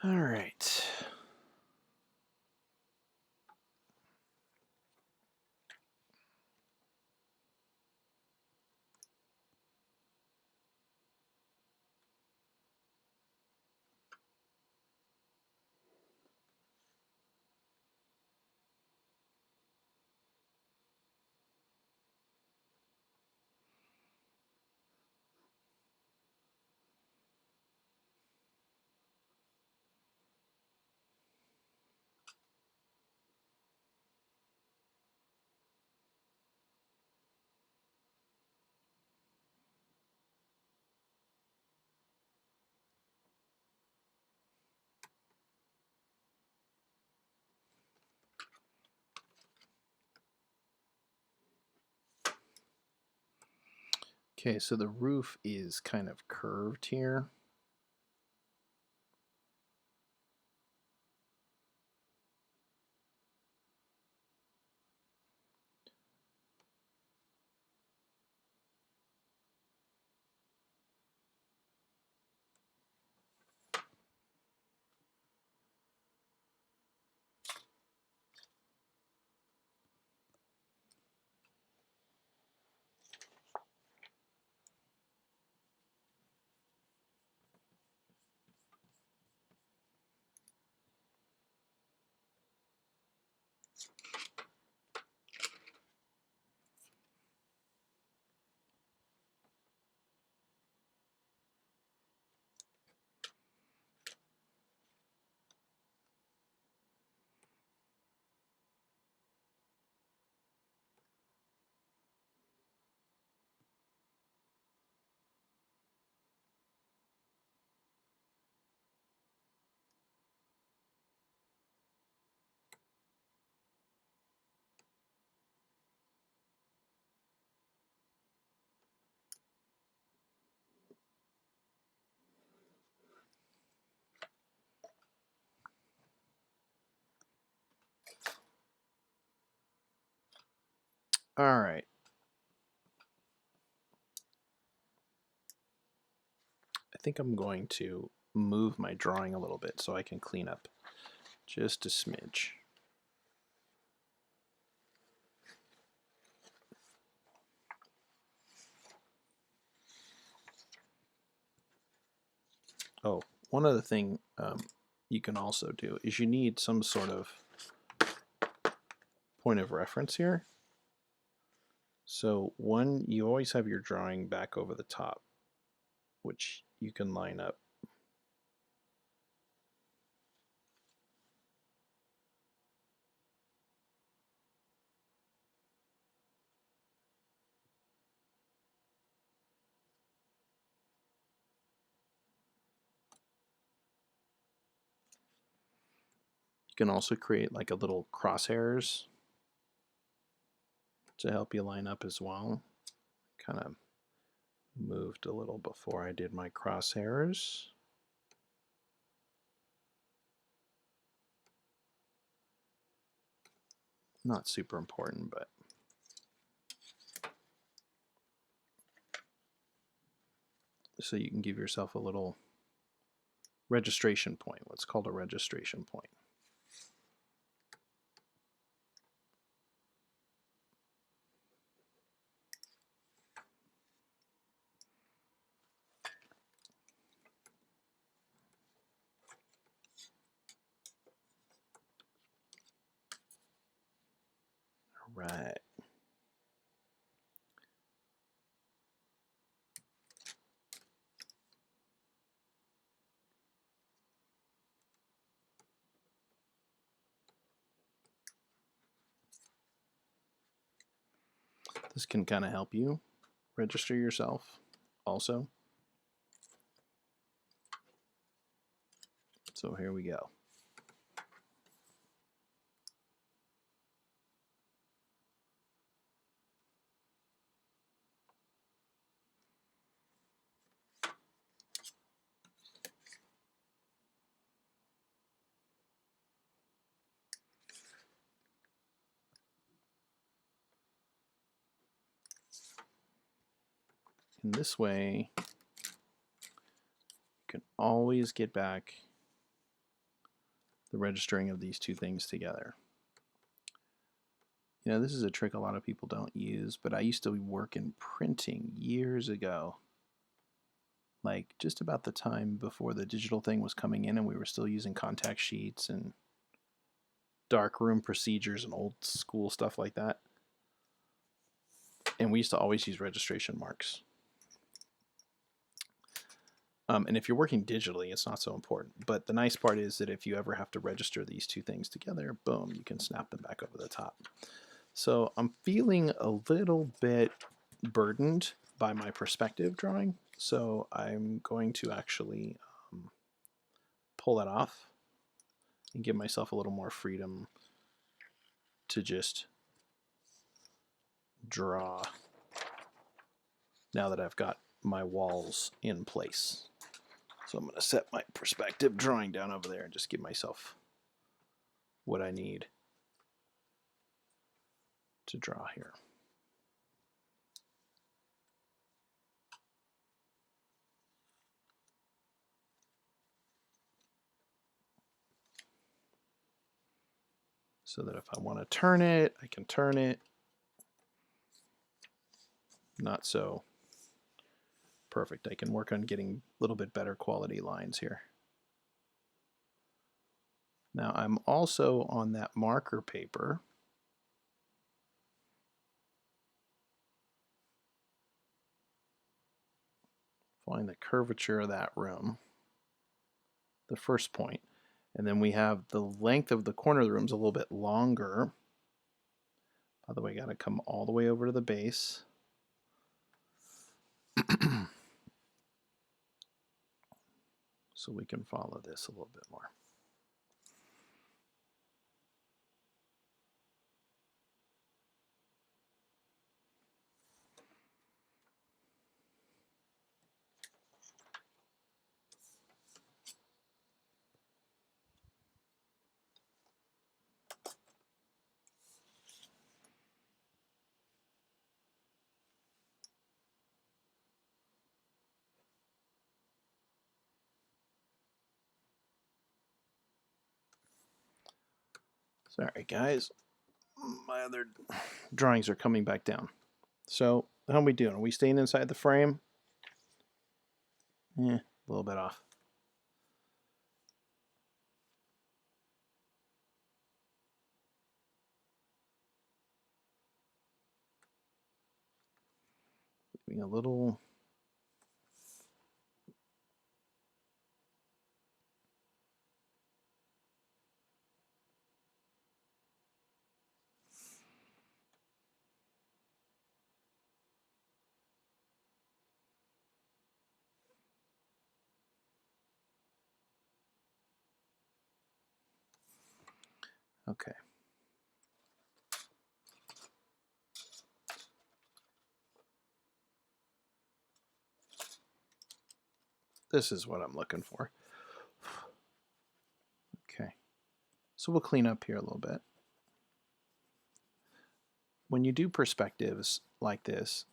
All right. Okay, so the roof is kind of curved here. All right. I think I'm going to move my drawing a little bit so I can clean up just a smidge. Oh, one other thing you can also do is you need some sort of point of reference here. So one, you always have your drawing back over the top, which you can line up. You can also create like a little crosshairs to help you line up as well. Kind of moved a little before I did my crosshairs. Not super important, but so you can give yourself a little registration point, what's called a registration point. right. This can kind of help you register yourself also. So here we go. In this way, you can always get back the registering of these two things together. You know, this is a trick a lot of people don't use, but I used to work in printing years ago. Like just about the time before the digital thing was coming in and we were still using contact sheets and darkroom procedures and old school stuff like that. And we used to always use registration marks. And if you're working digitally, it's not so important. But the nice part is that if you ever have to register these two things together, boom, you can snap them back over the top. So I'm feeling a little bit burdened by my perspective drawing. So I'm going to actually pull that off and give myself a little more freedom to just draw now that I've got my walls in place. So I'm going to set my perspective drawing down over there and just give myself what I need to draw here. So that if I want to turn it, I can turn it. Not so perfect. I can work on getting a little bit better quality lines here. Now I'm also on that marker paper. Find the curvature of that room, the first point. And then we have the length of the corner of the room is a little bit longer. By the way, got to come all the way over to the base. So we can follow this a little bit more. Sorry, guys. My other drawings are coming back down. So how are we doing? Are we staying inside the frame? A little bit off. Being a little. Okay. This is what I'm looking for. Okay. So we'll clean up here a little bit. When you do perspectives like this,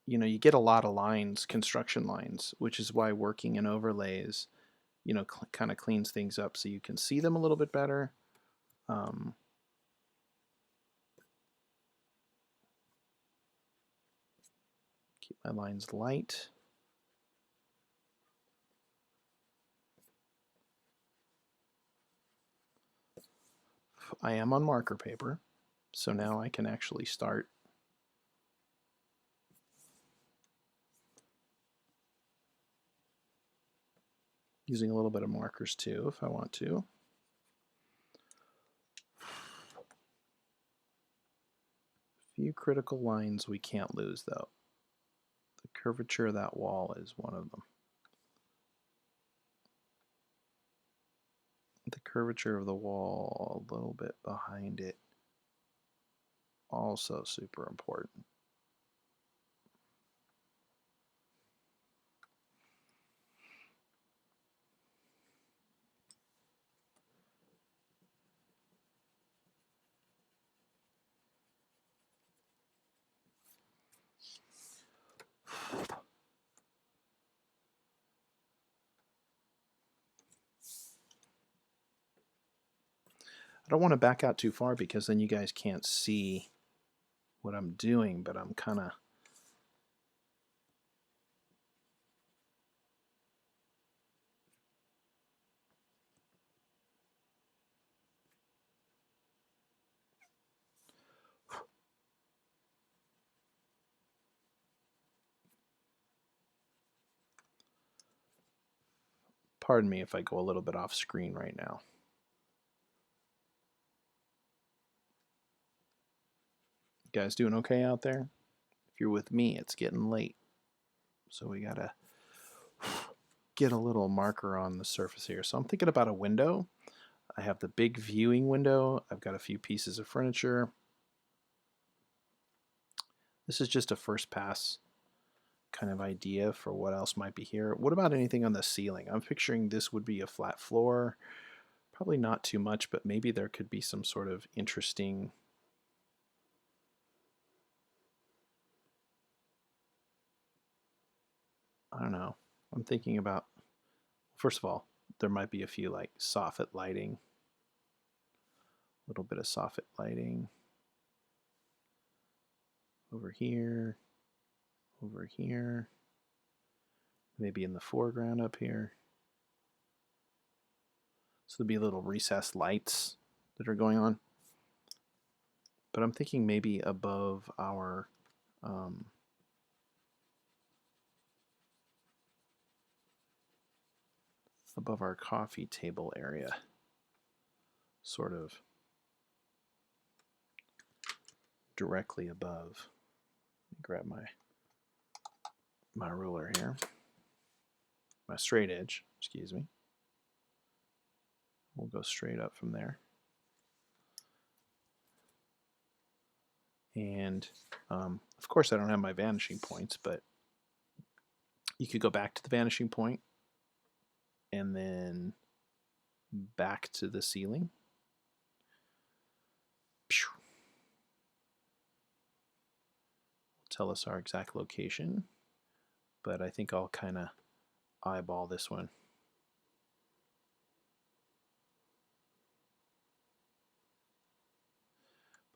you know, you get a lot of lines, construction lines, which is why working in overlays, you know, kind of cleans things up so you can see them a little bit better. Keep my lines light. I am on marker paper, So now I can actually start using a little bit of markers too if I want to. Few critical lines we can't lose though. The curvature of that wall is one of them. The curvature of the wall a little bit behind it, also super important. I don't want to back out too far because then you guys can't see what I'm doing, but I'm kind of pardon me if I go a little bit off screen right now. You guys doing okay out there? If you're with me, it's getting late. So we gotta get a little marker on the surface here. So I'm thinking about a window. I have the big viewing window. I've got a few pieces of furniture. This is just a first pass kind of idea for what else might be here. What about anything on the ceiling? I'm picturing this would be a flat floor. Probably not too much, but maybe there could be some sort of interesting I don't know. I'm thinking about, first of all, there might be a few like soffit lighting, a little bit of soffit lighting over here, maybe in the foreground up here. So there'll be little recessed lights that are going on. But I'm thinking maybe above our coffee table area, sort of directly above. Grab my ruler here, my straight edge, excuse me. We'll go straight up from there. And of course I don't have my vanishing points, but you could go back to the vanishing point and then back to the ceiling. Tell us our exact location, but I think I'll kind of eyeball this one.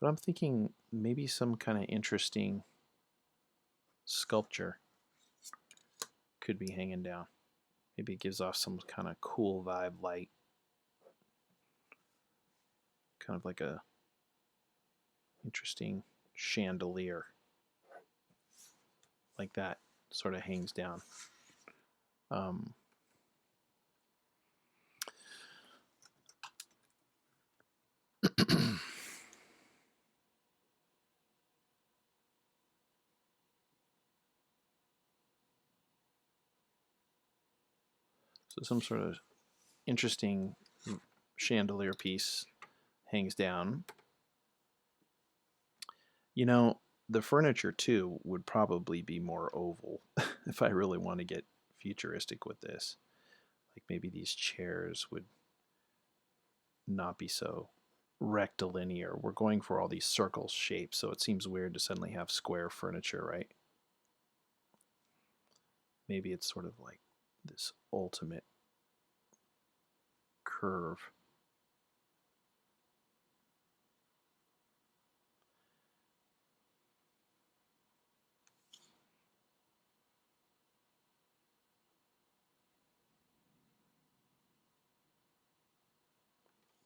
But I'm thinking maybe some kind of interesting sculpture could be hanging down. Maybe it gives off some kind of cool vibe light. Kind of like a interesting chandelier. Like that sort of hangs down. So some sort of interesting chandelier piece hangs down. You know, the furniture too would probably be more oval if I really want to get futuristic with this. Like maybe these chairs would not be so rectilinear. We're going for all these circle shapes, so it seems weird to suddenly have square furniture, right? Maybe it's sort of like this ultimate curve.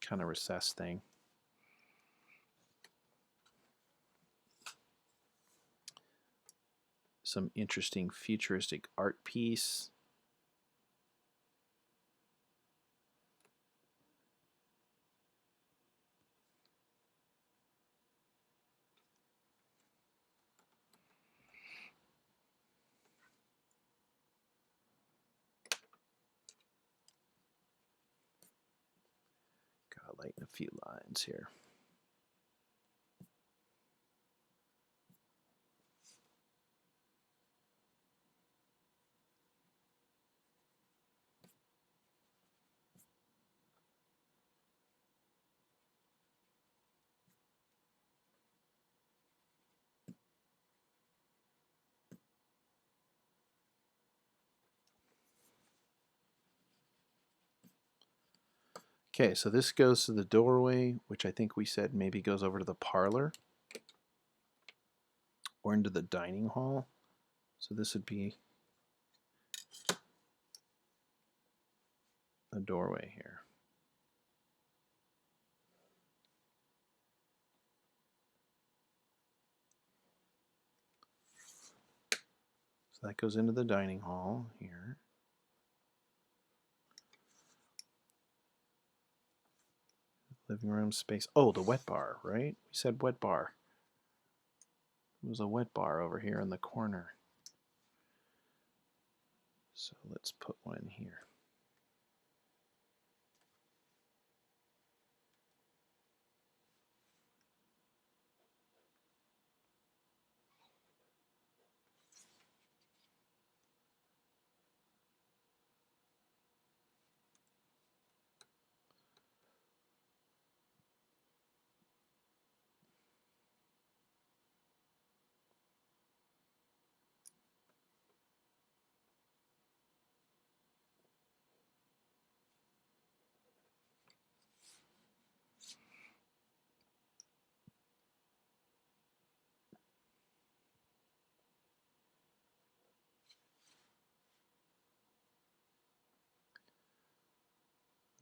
Kind of recessed thing. some interesting futuristic art piece. Gotta lighten a few lines here. Okay, so this goes to the doorway, which I think we said maybe goes over to the parlor or into the dining hall. So this would be a doorway here. So that goes into the dining hall here. Living room space. Oh, the wet bar, right? We said wet bar. There's a wet bar over here in the corner. So let's put one here.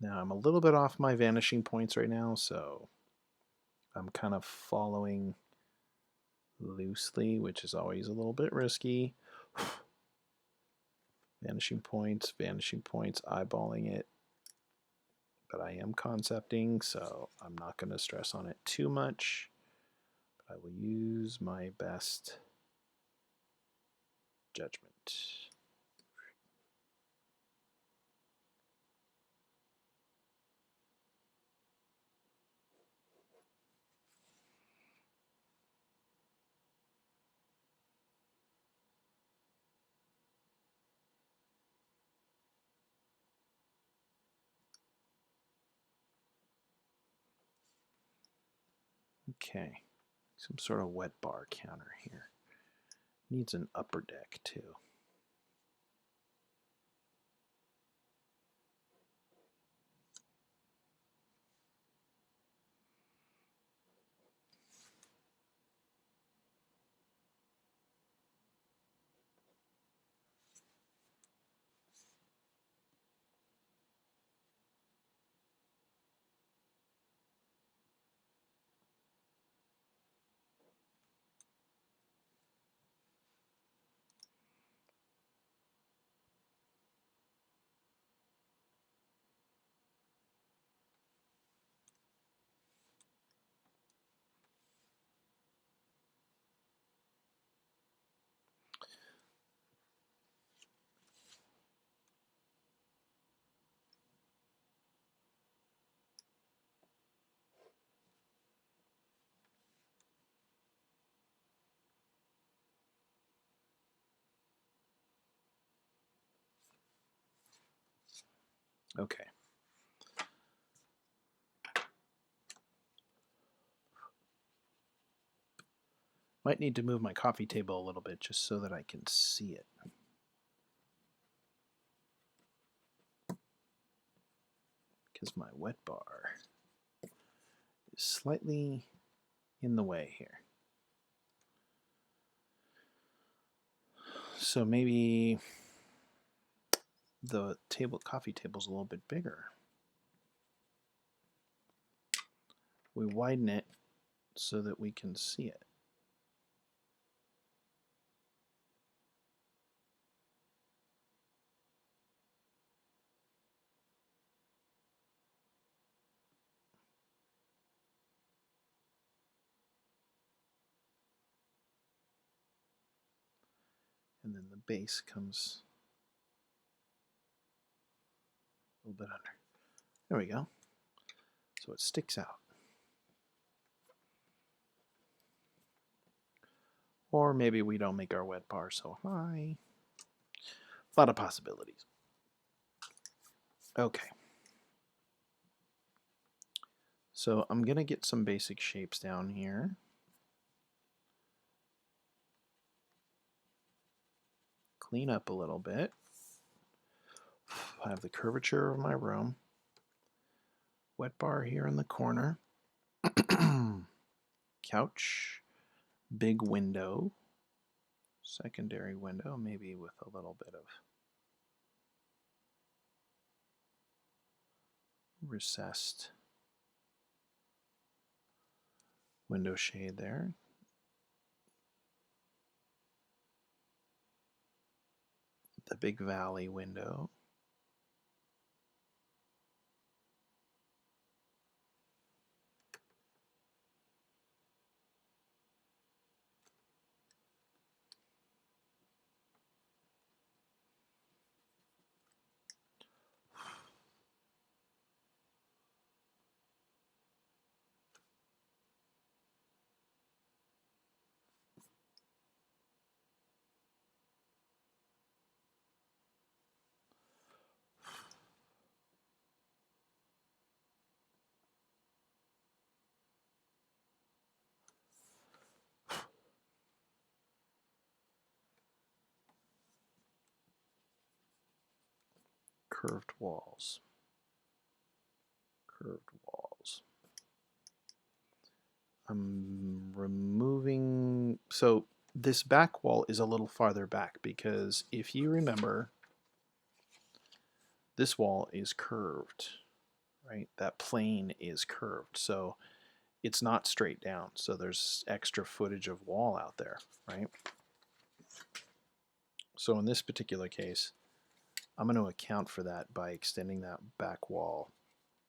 Now I'm a little bit off my vanishing points right now, so I'm kind of following loosely, which is always a little bit risky. Vanishing points, eyeballing it. But I am concepting, so I'm not going to stress on it too much. But I will use my best judgment. Okay, some sort of wet bar counter here. Needs an upper deck too. Okay. Might need to move my coffee table a little bit just so that I can see it. Because my wet bar is slightly in the way here. So maybe the coffee table's a little bit bigger. We widen it so that we can see it. and then the base comes a little bit under. There we go. So it sticks out. Or maybe we don't make our wet bar so high. A lot of possibilities. Okay. So I'm going to get some basic shapes down here. Clean up a little bit. I have the curvature of my room. Wet bar here in the corner. Couch. Big window. Secondary window, maybe with a little bit of recessed window shade there. The big valley window. Curved walls. Curved walls. I'm removing, so this back wall is a little farther back because if you remember, this wall is curved, right? That plane is curved, so it's not straight down. So there's extra footage of wall out there, right? So in this particular case, I'm going to account for that by extending that back wall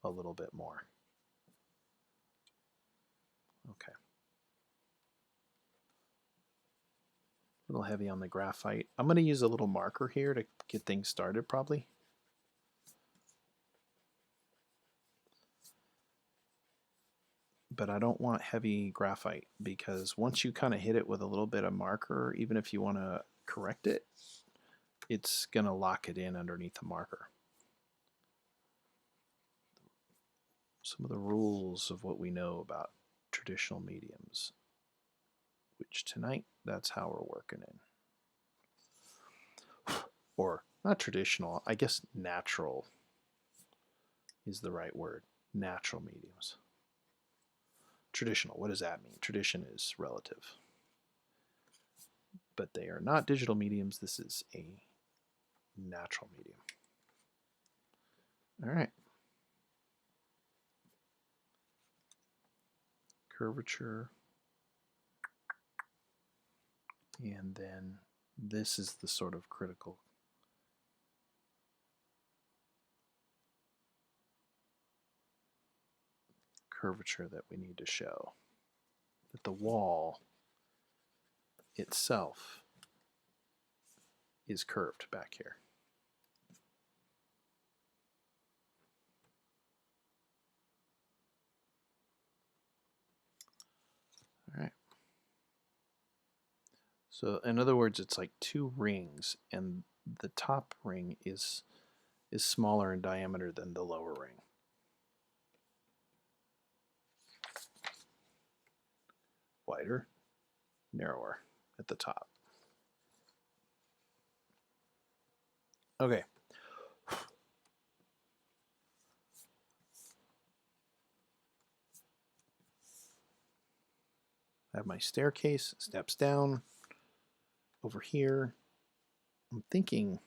a little bit more. Okay. A little heavy on the graphite. I'm going to use a little marker here to get things started probably. But I don't want heavy graphite because once you kind of hit it with a little bit of marker, even if you want to correct it, it's going to lock it in underneath the marker. Some of the rules of what we know about traditional mediums, which tonight, that's how we're working in. Or not traditional, I guess natural is the right word. Natural mediums. Traditional, what does that mean? Tradition is relative. But they are not digital mediums. This is a natural medium. All right. Curvature. And then this is the sort of critical curvature that we need to show. That the wall itself is curved back here. All right. So in other words, it's like two rings, and the top ring is smaller in diameter than the lower ring. Wider, narrower at the top. Okay. I have my staircase, steps down. Over here, I'm thinking,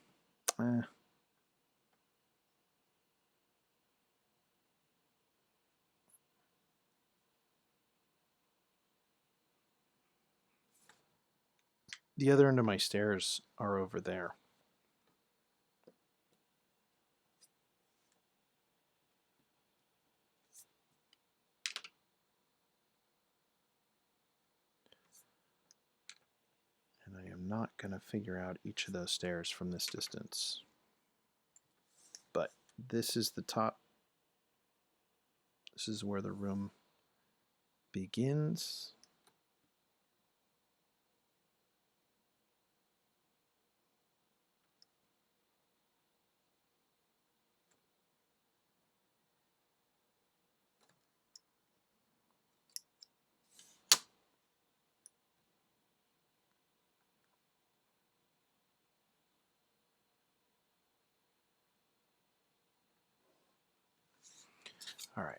the other end of my stairs are over there. And I am I'm not going to figure out each of those stairs from this distance. But this is the top. This is where the room begins. All right.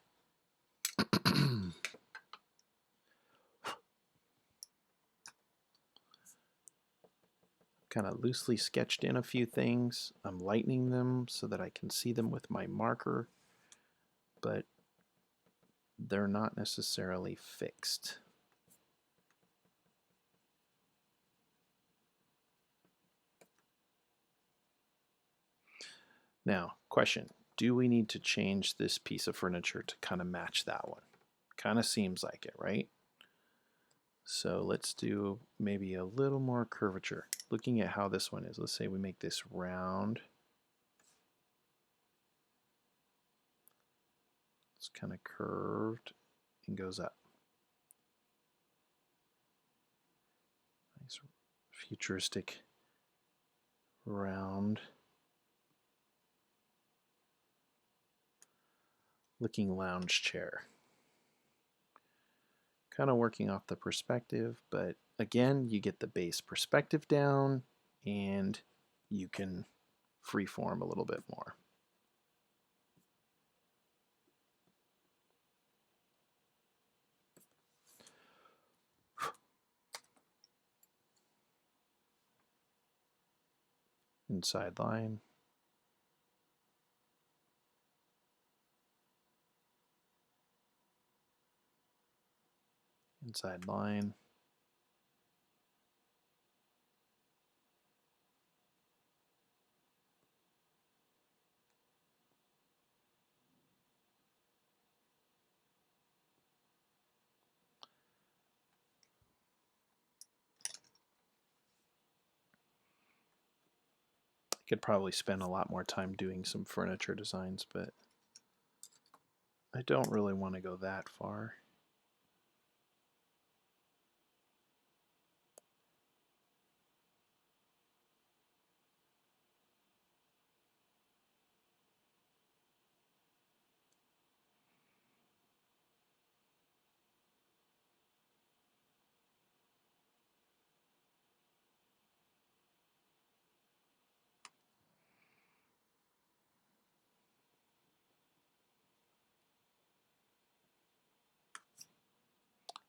Kind of loosely sketched in a few things. I'm lightening them so that I can see them with my marker, but they're not necessarily fixed. Now, question, do we need to change this piece of furniture to kind of match that one? Kind of seems like it, right? So let's do maybe a little more curvature. Looking at how this one is, let's say we make this round. It's kind of curved and goes up. Nice futuristic round looking lounge chair. Kind of working off the perspective, but again, you get the base perspective down and you can freeform a little bit more. Inside line. Inside line. I could probably spend a lot more time doing some furniture designs, but I don't really want to go that far.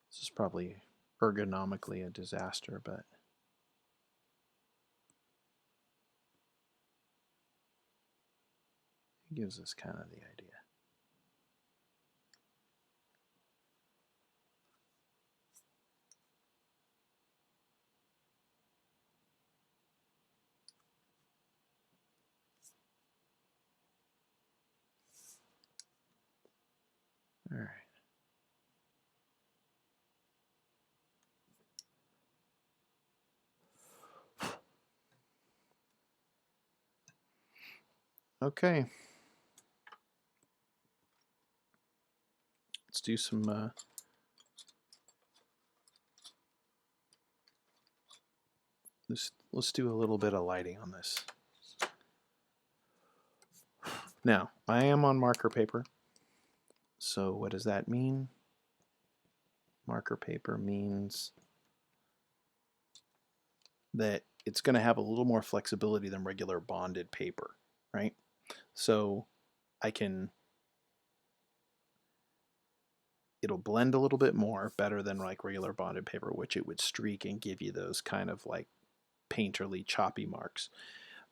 This is probably ergonomically a disaster, but it gives us kind of the idea. All right. Okay. Let's do some let's do a little bit of lighting on this. Now, I am on marker paper. So what does that mean? Marker paper means that it's going to have a little more flexibility than regular bonded paper, right? So it'll blend a little bit more, better than like regular bonded paper, which it would streak and give you those kind of like painterly choppy marks.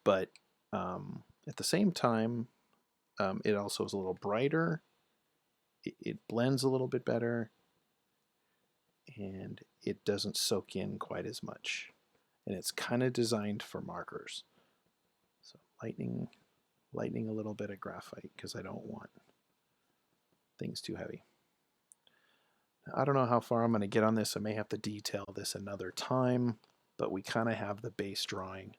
But at the same time, it also is a little brighter. It blends a little bit better, and it doesn't soak in quite as much. And it's kind of designed for markers. So lightening a little bit of graphite because I don't want things too heavy. I don't know how far I'm going to get on this. I may have to detail this another time. but we kind of have the base drawing